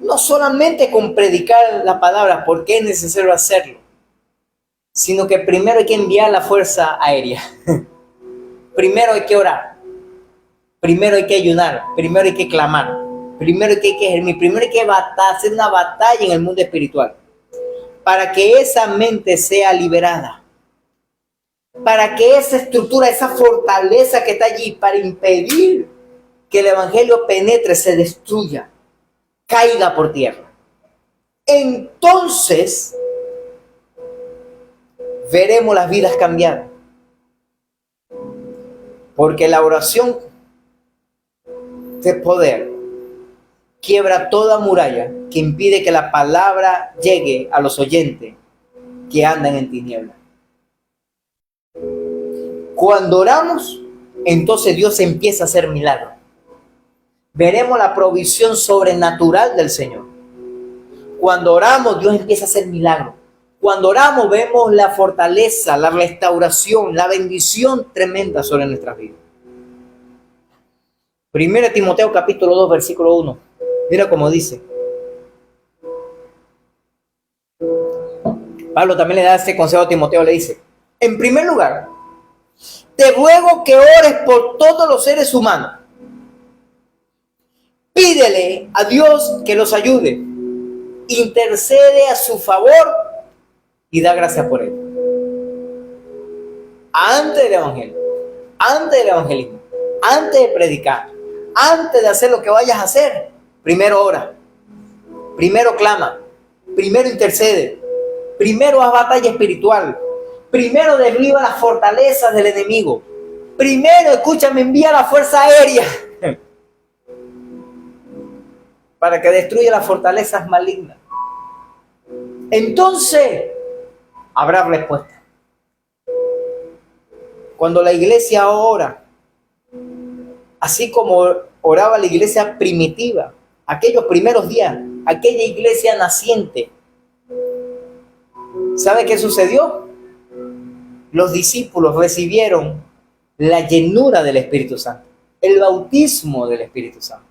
Speaker 1: no solamente con predicar la palabra, porque es necesario hacerlo, sino que primero hay que enviar la fuerza aérea. Primero hay que orar. Primero hay que ayunar. Primero hay que clamar. Primero hay que germinar. Primero hay que hacer una batalla en el mundo espiritual. Para que esa mente sea liberada. Para que esa estructura, esa fortaleza que está allí para impedir que el evangelio penetre, se destruya, caiga por tierra. Entonces veremos las vidas cambiar. Porque la oración de poder quiebra toda muralla que impide que la palabra llegue a los oyentes que andan en tinieblas. Cuando oramos, entonces Dios empieza a hacer milagros. Veremos la provisión sobrenatural del Señor. Cuando oramos, Dios empieza a hacer milagros. Cuando oramos, vemos la fortaleza, la restauración, la bendición tremenda sobre nuestras vidas. 1 Timoteo capítulo 2, versículo 1. Mira cómo dice. Pablo también le da ese consejo a Timoteo, le dice: en primer lugar, te ruego que ores por todos los seres humanos. Pídele a Dios que los ayude. Intercede a su favor y da gracias por él. Antes del evangelio, antes del evangelismo, antes de predicar, antes de hacer lo que vayas a hacer, primero ora, primero clama, primero intercede, primero haz batalla espiritual, primero derriba las fortalezas del enemigo, primero, escúchame, envía la fuerza aérea para que destruya las fortalezas malignas. Entonces habrá respuesta. Cuando la iglesia ora, así como oraba la iglesia primitiva, aquellos primeros días, aquella iglesia naciente, ¿sabe qué sucedió? Los discípulos recibieron la llenura del Espíritu Santo, el bautismo del Espíritu Santo.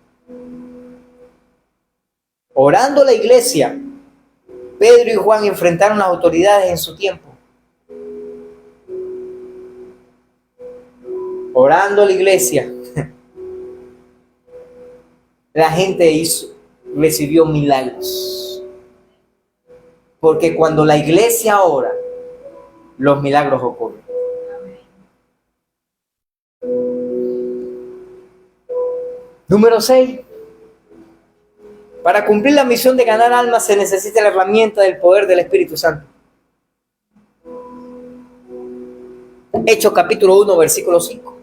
Speaker 1: Orando la iglesia, Pedro y Juan enfrentaron las autoridades en su tiempo. Orando la iglesia, la gente recibió milagros. Porque cuando la iglesia ora, los milagros ocurren. Número 6. Para cumplir la misión de ganar almas se necesita la herramienta del poder del Espíritu Santo. Hechos capítulo 1, versículo 5.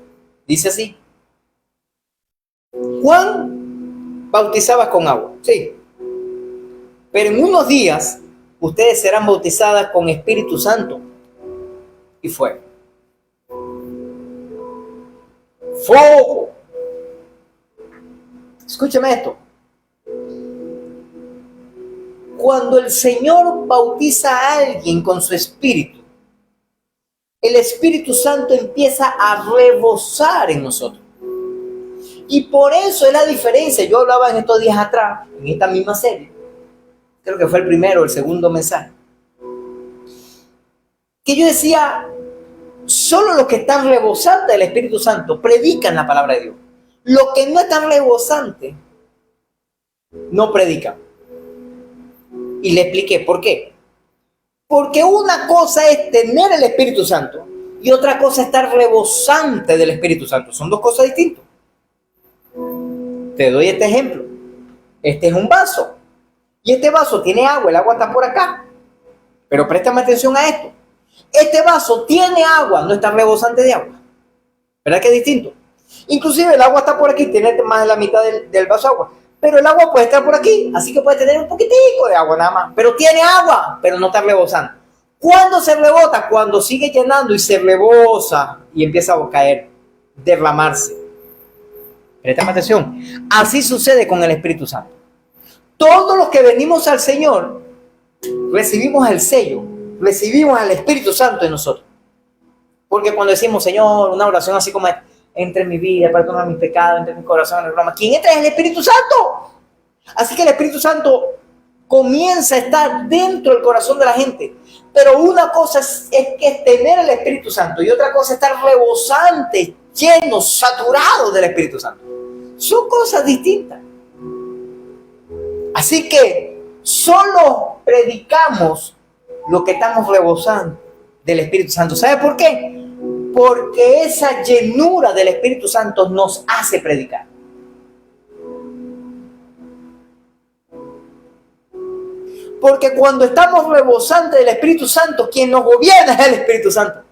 Speaker 1: Dice así. Juan bautizaba con agua, sí. Pero en unos días ustedes serán bautizadas con Espíritu Santo y fuego. Fuego. Escúcheme esto. Cuando el Señor bautiza a alguien con su Espíritu, el Espíritu Santo empieza a rebosar en nosotros. Y por eso es la diferencia. Yo hablaba en estos días atrás, en esta misma serie, creo que fue el primero o el segundo mensaje, que yo decía, solo los que están rebosantes del Espíritu Santo predican la palabra de Dios. Los que no están rebosantes no predican. Y le expliqué por qué. Porque una cosa es tener el Espíritu Santo y otra cosa es estar rebosante del Espíritu Santo. Son dos cosas distintas. Te doy este ejemplo. Este es un vaso. Y este vaso tiene agua. El agua está por acá. Pero préstame atención a esto. Este vaso tiene agua. No está rebosante de agua. ¿Verdad que es distinto? Inclusive el agua está por aquí. Tiene más de la mitad del vaso agua. Pero el agua puede estar por aquí. Así que puede tener un poquitico de agua nada más. Pero tiene agua. Pero no está rebosando. ¿Cuándo se rebota? Cuando sigue llenando y se rebosa. Y empieza a caer. Derramarse. Préstame atención. Así sucede con el Espíritu Santo. Todos los que venimos al Señor recibimos el sello, recibimos al Espíritu Santo en nosotros. Porque cuando decimos, Señor, una oración así como entre en mi vida, perdona mis pecados, entre en mi corazón, en el broma, ¿quién entra es el Espíritu Santo? Así que el Espíritu Santo comienza a estar dentro del corazón de la gente. Pero una cosa es que es tener el Espíritu Santo y otra cosa es estar rebosante, lleno, saturado del Espíritu Santo. Son cosas distintas. Así que solo predicamos lo que estamos rebosando del Espíritu Santo. ¿Sabe por qué? Porque esa llenura del Espíritu Santo nos hace predicar. Porque cuando estamos rebosantes del Espíritu Santo, quien nos gobierna es el Espíritu Santo.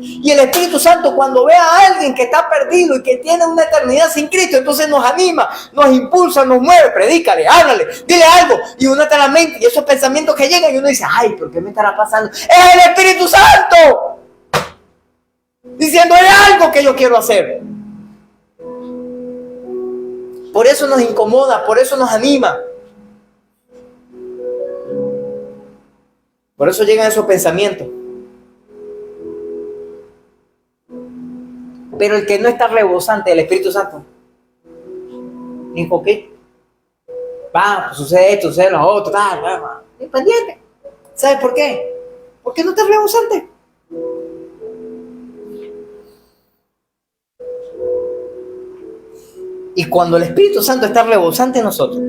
Speaker 1: Y el Espíritu Santo, cuando ve a alguien que está perdido y que tiene una eternidad sin Cristo, entonces nos anima, nos impulsa, nos mueve. Predícale, háblale, dile algo. Y uno está en la mente y esos pensamientos que llegan y uno dice, ay, ¿pero qué me estará pasando? ¡Es el Espíritu Santo! Diciendo, hay algo que yo quiero hacer. Por eso nos incomoda, por eso nos anima. Por eso llegan esos pensamientos. Pero el que no está rebosante del Espíritu Santo, dijo, ¿qué? Va, pues sucede esto, sucede lo otro, tal, pendiente. ¿Sabes por qué? Porque no está rebosante. Y cuando el Espíritu Santo está rebosante en nosotros,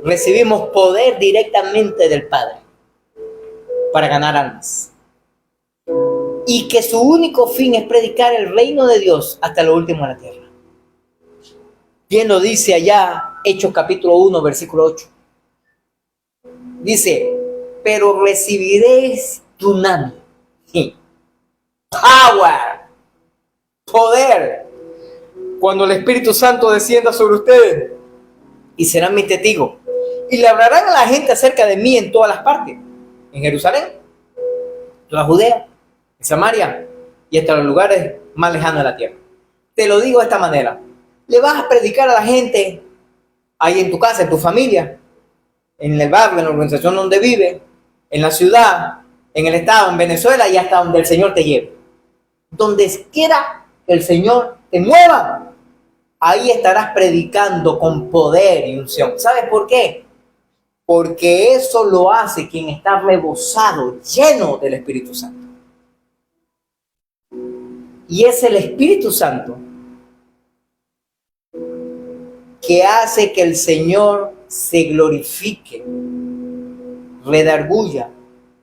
Speaker 1: recibimos poder directamente del Padre para ganar almas. Y que su único fin es predicar el reino de Dios hasta lo último de la tierra. Bien lo dice allá, Hechos capítulo 1, versículo 8. Dice, pero recibiréis dunamis, power, poder, cuando el Espíritu Santo descienda sobre ustedes, y serán mis testigos. Y le hablarán a la gente acerca de mí en todas las partes. En Jerusalén, toda Judea, en Samaria y hasta los lugares más lejanos de la tierra. Te lo digo de esta manera. Le vas a predicar a la gente ahí en tu casa, en tu familia, en el barrio, en la organización donde vive, en la ciudad, en el estado, en Venezuela y hasta donde el Señor te lleve. Donde quiera que el Señor te mueva, ahí estarás predicando con poder y unción. ¿Sabes por qué? Porque eso lo hace quien está rebosado, lleno del Espíritu Santo. Y es el Espíritu Santo que hace que el Señor se glorifique, redarguya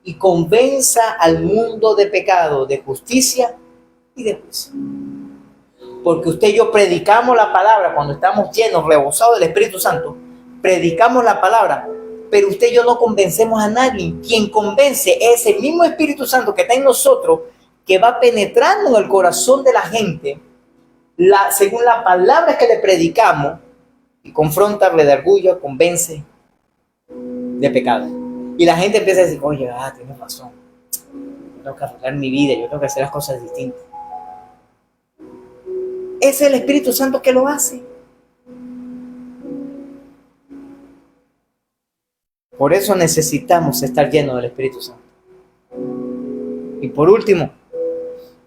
Speaker 1: y convenza al mundo de pecado, de justicia y de juicio. Porque usted y yo predicamos la palabra cuando estamos llenos, rebosados del Espíritu Santo. Predicamos la palabra, pero usted y yo no convencemos a nadie. Quien convence es el mismo Espíritu Santo que está en nosotros, que va penetrando en el corazón de la gente, según las palabras que le predicamos, y confronta, redarguye, convence de pecado. Y la gente empieza a decir, oye, tienes razón. Yo tengo que arreglar mi vida, yo tengo que hacer las cosas distintas. Es el Espíritu Santo que lo hace. Por eso necesitamos estar llenos del Espíritu Santo. Y por último,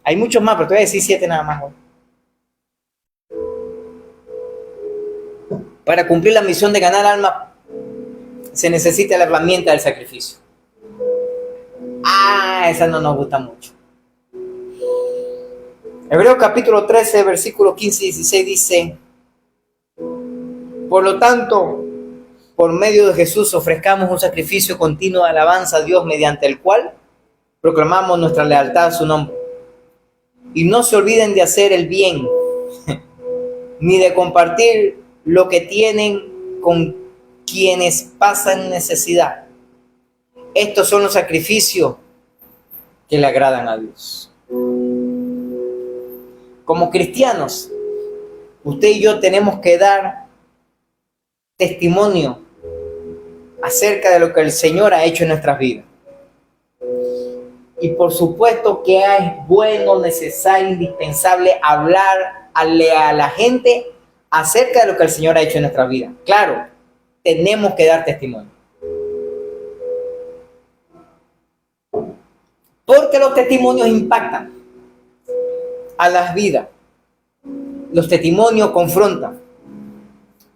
Speaker 1: hay muchos más, pero te voy a decir 7 nada más hoy. Para cumplir la misión de ganar almas, se necesita la herramienta del sacrificio. Esa no nos gusta mucho. Hebreos capítulo 13, versículos 15 y 16 dice: por lo tanto, por medio de Jesús ofrezcamos un sacrificio continuo de alabanza a Dios, mediante el cual proclamamos nuestra lealtad a su nombre. Y no se olviden de hacer el bien, ni de compartir lo que tienen con quienes pasan necesidad. Estos son los sacrificios que le agradan a Dios. Como cristianos, usted y yo tenemos que dar testimonio acerca de lo que el Señor ha hecho en nuestras vidas. Y por supuesto que es bueno, necesario, indispensable hablarle a la gente acerca de lo que el Señor ha hecho en nuestras vidas. Claro, tenemos que dar testimonio. Porque los testimonios impactan a las vidas. Los testimonios confrontan.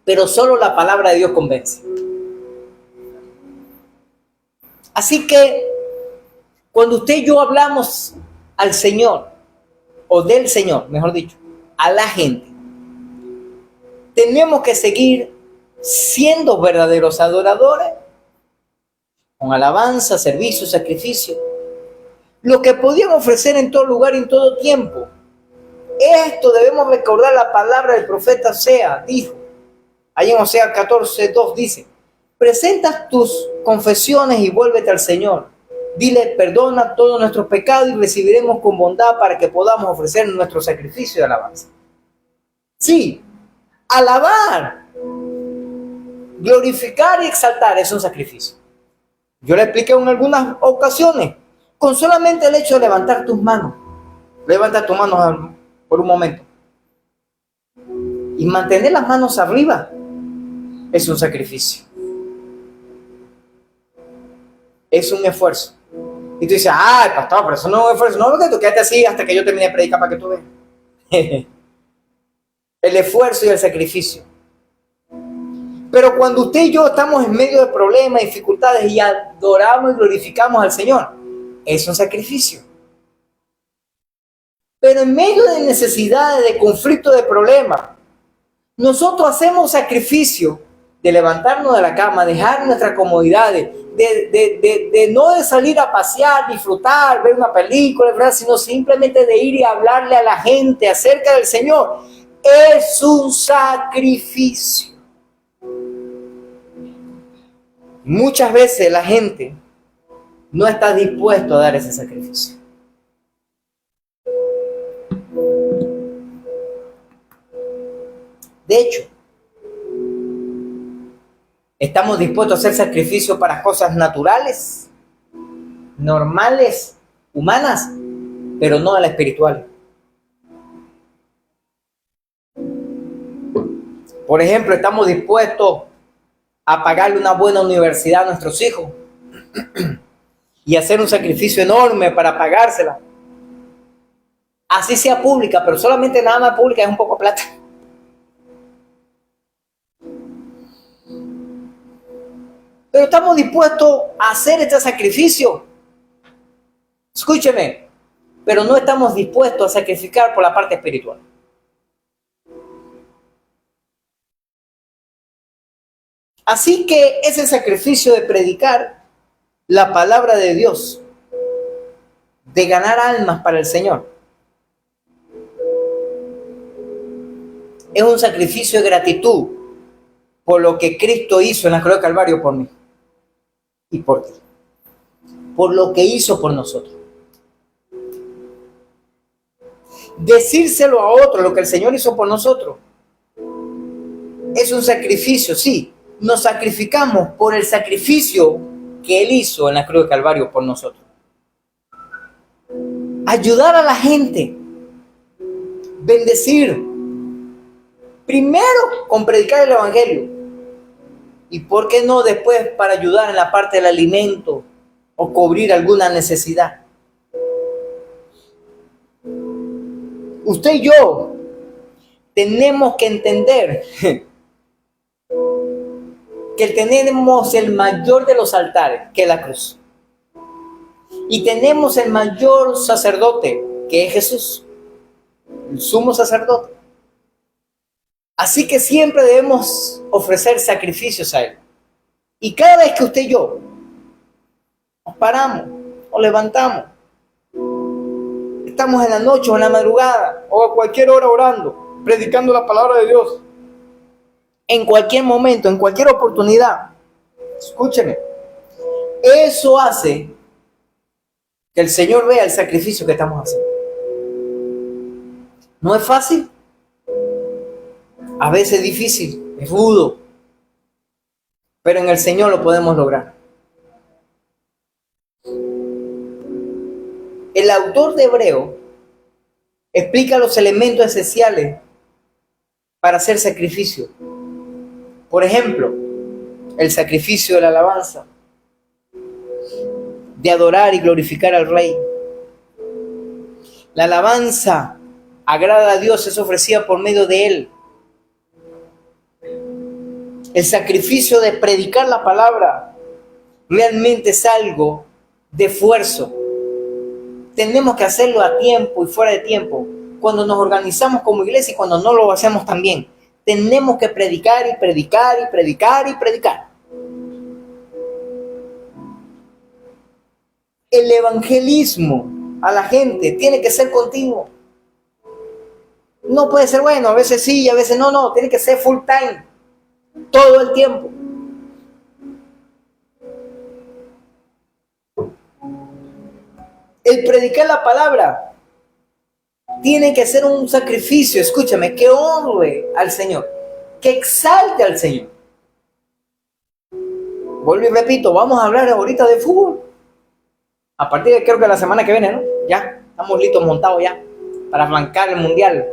Speaker 1: Pero solo la palabra de Dios convence. Así que cuando usted y yo hablamos al Señor, o del Señor, mejor dicho, a la gente, tenemos que seguir siendo verdaderos adoradores, con alabanza, servicio, sacrificio, lo que podían ofrecer en todo lugar y en todo tiempo. Esto debemos recordar la palabra del profeta Oseas, dijo, ahí en Oseas 14:2 dice: presenta tus confesiones y vuélvete al Señor. Dile, perdona todos nuestros pecados y recibiremos con bondad para que podamos ofrecer nuestro sacrificio de alabanza. Sí, alabar, glorificar y exaltar es un sacrificio. Yo le expliqué en algunas ocasiones, con solamente el hecho de levantar tus manos. Levanta tus manos por un momento. Y mantener las manos arriba es un sacrificio. Es un esfuerzo. Y tú dices, pastor, pero eso no es un esfuerzo. No, que tú quédate así hasta que yo termine de predicar para que tú veas. El esfuerzo y el sacrificio. Pero cuando usted y yo estamos en medio de problemas, dificultades y adoramos y glorificamos al Señor, es un sacrificio. Pero en medio de necesidades, de conflictos, de problemas, nosotros hacemos sacrificio de levantarnos de la cama, dejar nuestras comodidades, de no de salir a pasear, disfrutar, ver una película, ¿verdad? Sino simplemente de ir y hablarle a la gente acerca del Señor. Es un sacrificio. Muchas veces la gente no está dispuesto a dar ese sacrificio. De hecho, estamos dispuestos a hacer sacrificio para cosas naturales, normales, humanas, pero no a la espiritual. Por ejemplo, estamos dispuestos a pagarle una buena universidad a nuestros hijos y hacer un sacrificio enorme para pagársela. Así sea pública, pero solamente nada más pública es un poco de plata. Pero estamos dispuestos a hacer este sacrificio. Escúcheme, pero no estamos dispuestos a sacrificar por la parte espiritual. Así que ese sacrificio de predicar la palabra de Dios, de ganar almas para el Señor, es un sacrificio de gratitud por lo que Cristo hizo en la cruz del Calvario por mí y por ti, por lo que hizo por nosotros. Decírselo a otro lo que el Señor hizo por nosotros es un sacrificio, sí. Nos sacrificamos por el sacrificio que Él hizo en la cruz del Calvario por nosotros. Ayudar a la gente, bendecir, primero con predicar el Evangelio, y por qué no después para ayudar en la parte del alimento o cubrir alguna necesidad. Usted y yo tenemos que entender que tenemos el mayor de los altares, que es la cruz. Y tenemos el mayor sacerdote, que es Jesús, el sumo sacerdote. Así que siempre debemos ofrecer sacrificios a Él. Y cada vez que usted y yo nos paramos o levantamos, estamos en la noche o en la madrugada o a cualquier hora orando, predicando la palabra de Dios, en cualquier momento, en cualquier oportunidad, escúcheme, eso hace que el Señor vea el sacrificio que estamos haciendo. No es fácil, a veces es difícil, es rudo, pero en el Señor lo podemos lograr. El autor de Hebreo explica los elementos esenciales para hacer sacrificio. Por ejemplo, el sacrificio de la alabanza, de adorar y glorificar al Rey. La alabanza agrada a Dios, es ofrecida por medio de Él. El sacrificio de predicar la palabra realmente es algo de esfuerzo. Tenemos que hacerlo a tiempo y fuera de tiempo. Cuando nos organizamos como iglesia y cuando no lo hacemos también. Tenemos que predicar y predicar y predicar y predicar. El evangelismo a la gente tiene que ser continuo. No puede ser, bueno, a veces sí y a veces no, tiene que ser full time, todo el tiempo. El predicar la palabra tiene que ser un sacrificio, escúchame, que honre al Señor, que exalte al Señor. Vuelvo y repito, vamos a hablar ahorita de fútbol. A partir de creo que la semana que viene, ¿no? Ya, estamos listos, montados ya, para arrancar el mundial.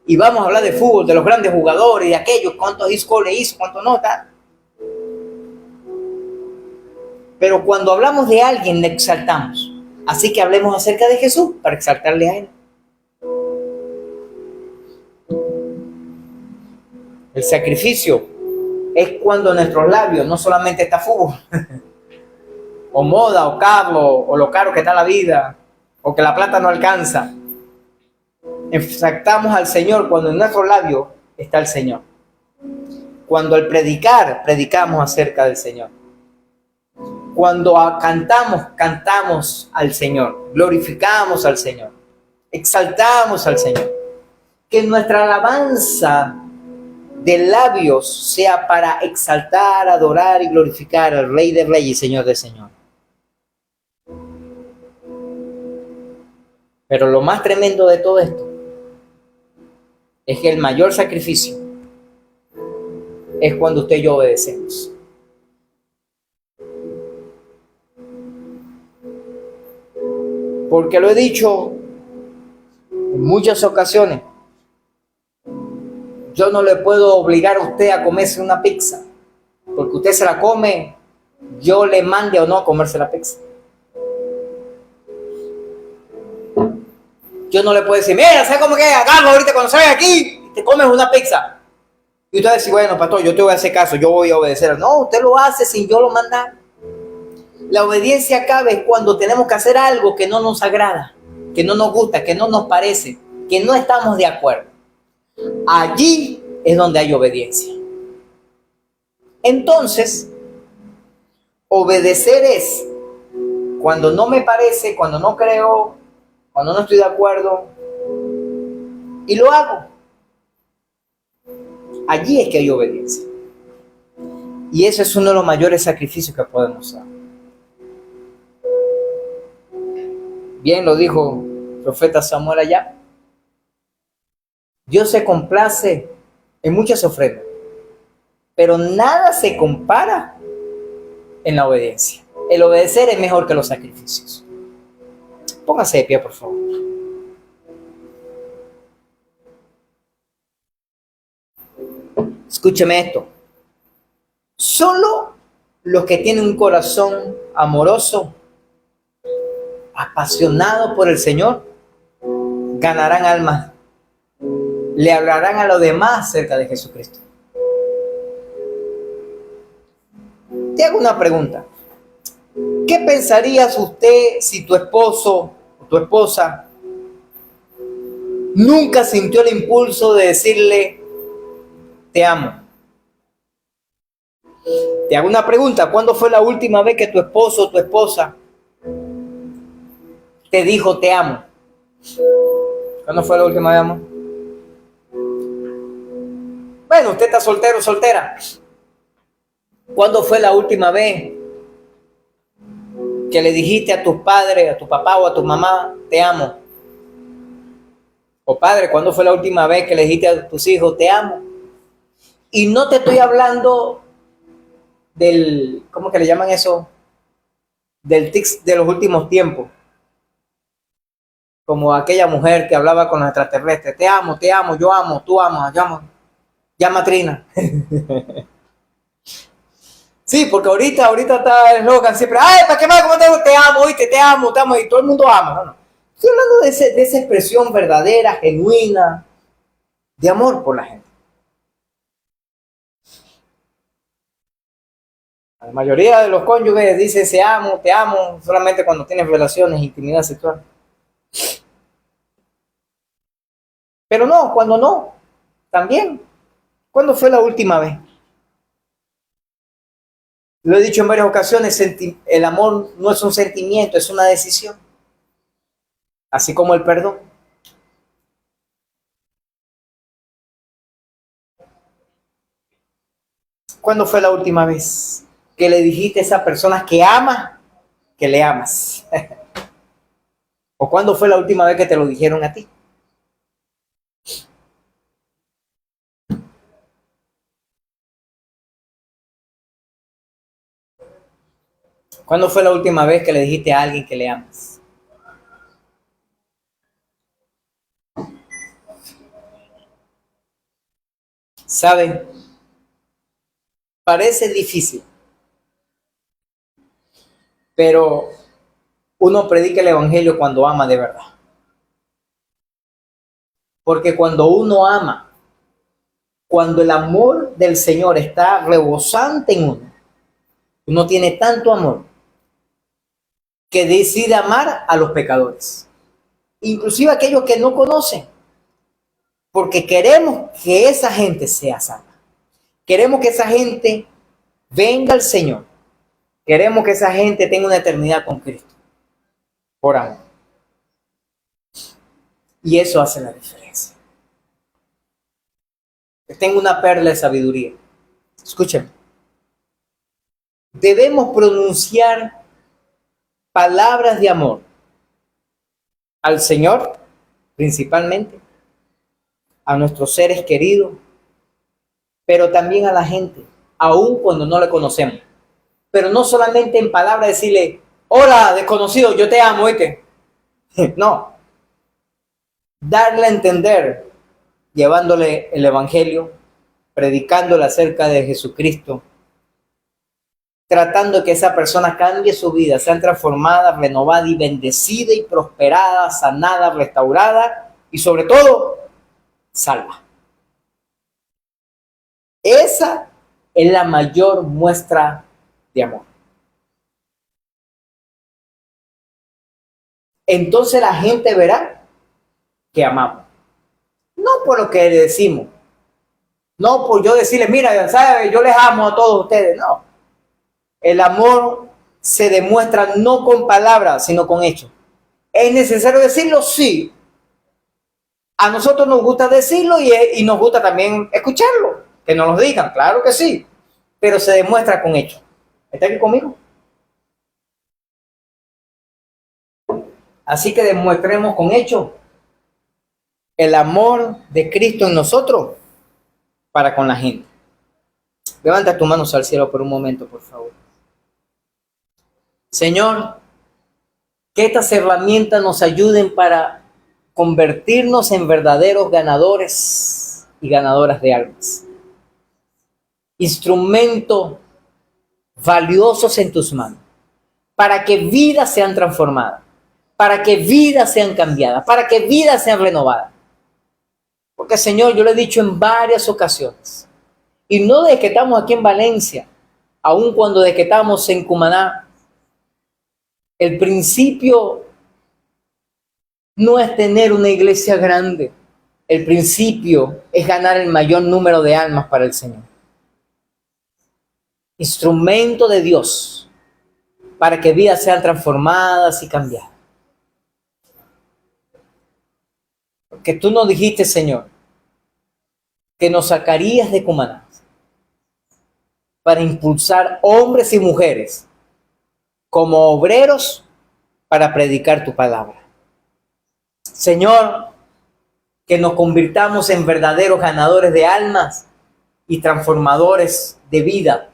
Speaker 1: Y vamos a hablar de fútbol, de los grandes jugadores, de aquellos, cuántos goles hizo, cuántos no, tal. Pero cuando hablamos de alguien, le exaltamos. Así que hablemos acerca de Jesús, para exaltarle a Él. El sacrificio es cuando en nuestros labios no solamente está fútbol, o moda, o carro, o lo caro que está la vida, o que la plata no alcanza. Exaltamos al Señor cuando en nuestros labios está el Señor. Cuando al predicar, predicamos acerca del Señor. Cuando cantamos, cantamos al Señor, glorificamos al Señor, exaltamos al Señor. Que nuestra alabanza de labios sea para exaltar, adorar y glorificar al Rey de Reyes y Señor de Señores. Pero lo más tremendo de todo esto es que el mayor sacrificio es cuando usted y yo obedecemos. Porque lo he dicho en muchas ocasiones, yo no le puedo obligar a usted a comerse una pizza, porque usted se la come, yo le mande o no a comerse la pizza. Yo no le puedo decir, mira, ¿sabes cómo que agarro ahorita cuando salga aquí? Te comes una pizza. Y usted dice, bueno, pastor, yo te voy a hacer caso, yo voy a obedecer. No, usted lo hace sin yo lo mandar. La obediencia cabe cuando tenemos que hacer algo que no nos agrada, que no nos gusta, que no nos parece, que no estamos de acuerdo. Allí es donde hay obediencia. Entonces, Obedecer es cuando no me parece, cuando no creo, cuando no estoy de acuerdo, y lo hago. Allí es que hay obediencia. Y ese es uno de los mayores sacrificios que podemos dar. Bien lo dijo el profeta Samuel allá. Dios se complace en muchas ofrendas, pero nada se compara en la obediencia. El obedecer es mejor que los sacrificios. Póngase de pie, por favor. Escúcheme esto. Solo los que tienen un corazón amoroso, apasionado por el Señor, ganarán almas. Le hablarán a los demás acerca de Jesucristo. Te hago una pregunta. ¿Qué pensarías usted si tu esposo o tu esposa nunca sintió el impulso de decirle te amo? Te hago una pregunta. ¿Cuándo fue la última vez que tu esposo o tu esposa te dijo te amo? ¿Cuándo fue la última vez, amor? Bueno, usted está soltero o soltera. ¿Cuándo fue la última vez que le dijiste a tus padres, a tu papá o a tu mamá, te amo? O padre, ¿cuándo fue la última vez que le dijiste a tus hijos, te amo? Y no te estoy hablando del, ¿cómo que le llaman eso? Del tics de los últimos tiempos. Como aquella mujer que hablaba con los extraterrestres, te amo, yo amo, tú amas, yo amo. Llama Trina. Sí, porque ahorita está el eslogan siempre, ay, ¿para qué más? ¿Cómo te amo? ¿Oíste? Te amo, y todo el mundo ama. No, no. Estoy hablando de esa expresión verdadera, genuina, de amor por la gente. La mayoría de los cónyuges dicen se amo, te amo, solamente cuando tienes relaciones, intimidad sexual. Pero no, cuando no, también. ¿Cuándo fue la última vez? Lo he dicho en varias ocasiones, el amor no es un sentimiento, es una decisión. Así como el perdón. ¿Cuándo fue la última vez que le dijiste a esa persona que ama, que le amas? ¿O cuándo fue la última vez que te lo dijeron a ti? ¿Cuándo fue la última vez que le dijiste a alguien que le amas? ¿Saben? Parece difícil, pero uno predica el evangelio cuando ama de verdad. Porque cuando uno ama, cuando el amor del Señor está rebosante en uno tiene tanto amor que decide amar a los pecadores, inclusive a aquellos que no conocen, porque queremos que esa gente sea salva. Queremos que esa gente venga al Señor. Queremos que esa gente tenga una eternidad con Cristo. Por amor. Y eso hace la diferencia. Tengo una perla de sabiduría. Escuchen. Debemos pronunciar palabras de amor al Señor, principalmente, a nuestros seres queridos, pero también a la gente, aun cuando no le conocemos. Pero no solamente en palabras decirle, hola, desconocido, yo te amo, ¿oíste? No. Darle a entender, llevándole el evangelio, predicándole acerca de Jesucristo, tratando de que esa persona cambie su vida, sea transformada, renovada y bendecida y prosperada, sanada, restaurada y sobre todo, salva. Esa es la mayor muestra de amor. Entonces la gente verá que amamos. No por lo que le decimos. No por yo decirles, mira, ¿sabe? Yo les amo a todos ustedes. No. El amor se demuestra no con palabras, sino con hechos. ¿Es necesario decirlo? Sí. A nosotros nos gusta decirlo y nos gusta también escucharlo. Que nos lo digan, claro que sí. Pero se demuestra con hechos. ¿Está aquí conmigo? Así que demuestremos con hechos el amor de Cristo en nosotros para con la gente. Levanta tus manos al cielo por un momento, por favor. Señor, que estas herramientas nos ayuden para convertirnos en verdaderos ganadores y ganadoras de almas. Instrumentos valiosos en tus manos, para que vidas sean transformadas, para que vidas sean cambiadas, para que vidas sean renovadas. Porque, Señor, yo lo he dicho en varias ocasiones, y no desde que estamos aquí en Valencia, aun cuando desde que estamos en Cumaná, el principio no es tener una iglesia grande, el principio es ganar el mayor número de almas para el Señor. Instrumento de Dios para que vidas sean transformadas y cambiadas. Porque tú nos dijiste, Señor, que nos sacarías de Cumaná para impulsar hombres y mujeres como obreros para predicar tu palabra. Señor, que nos convirtamos en verdaderos ganadores de almas y transformadores de vida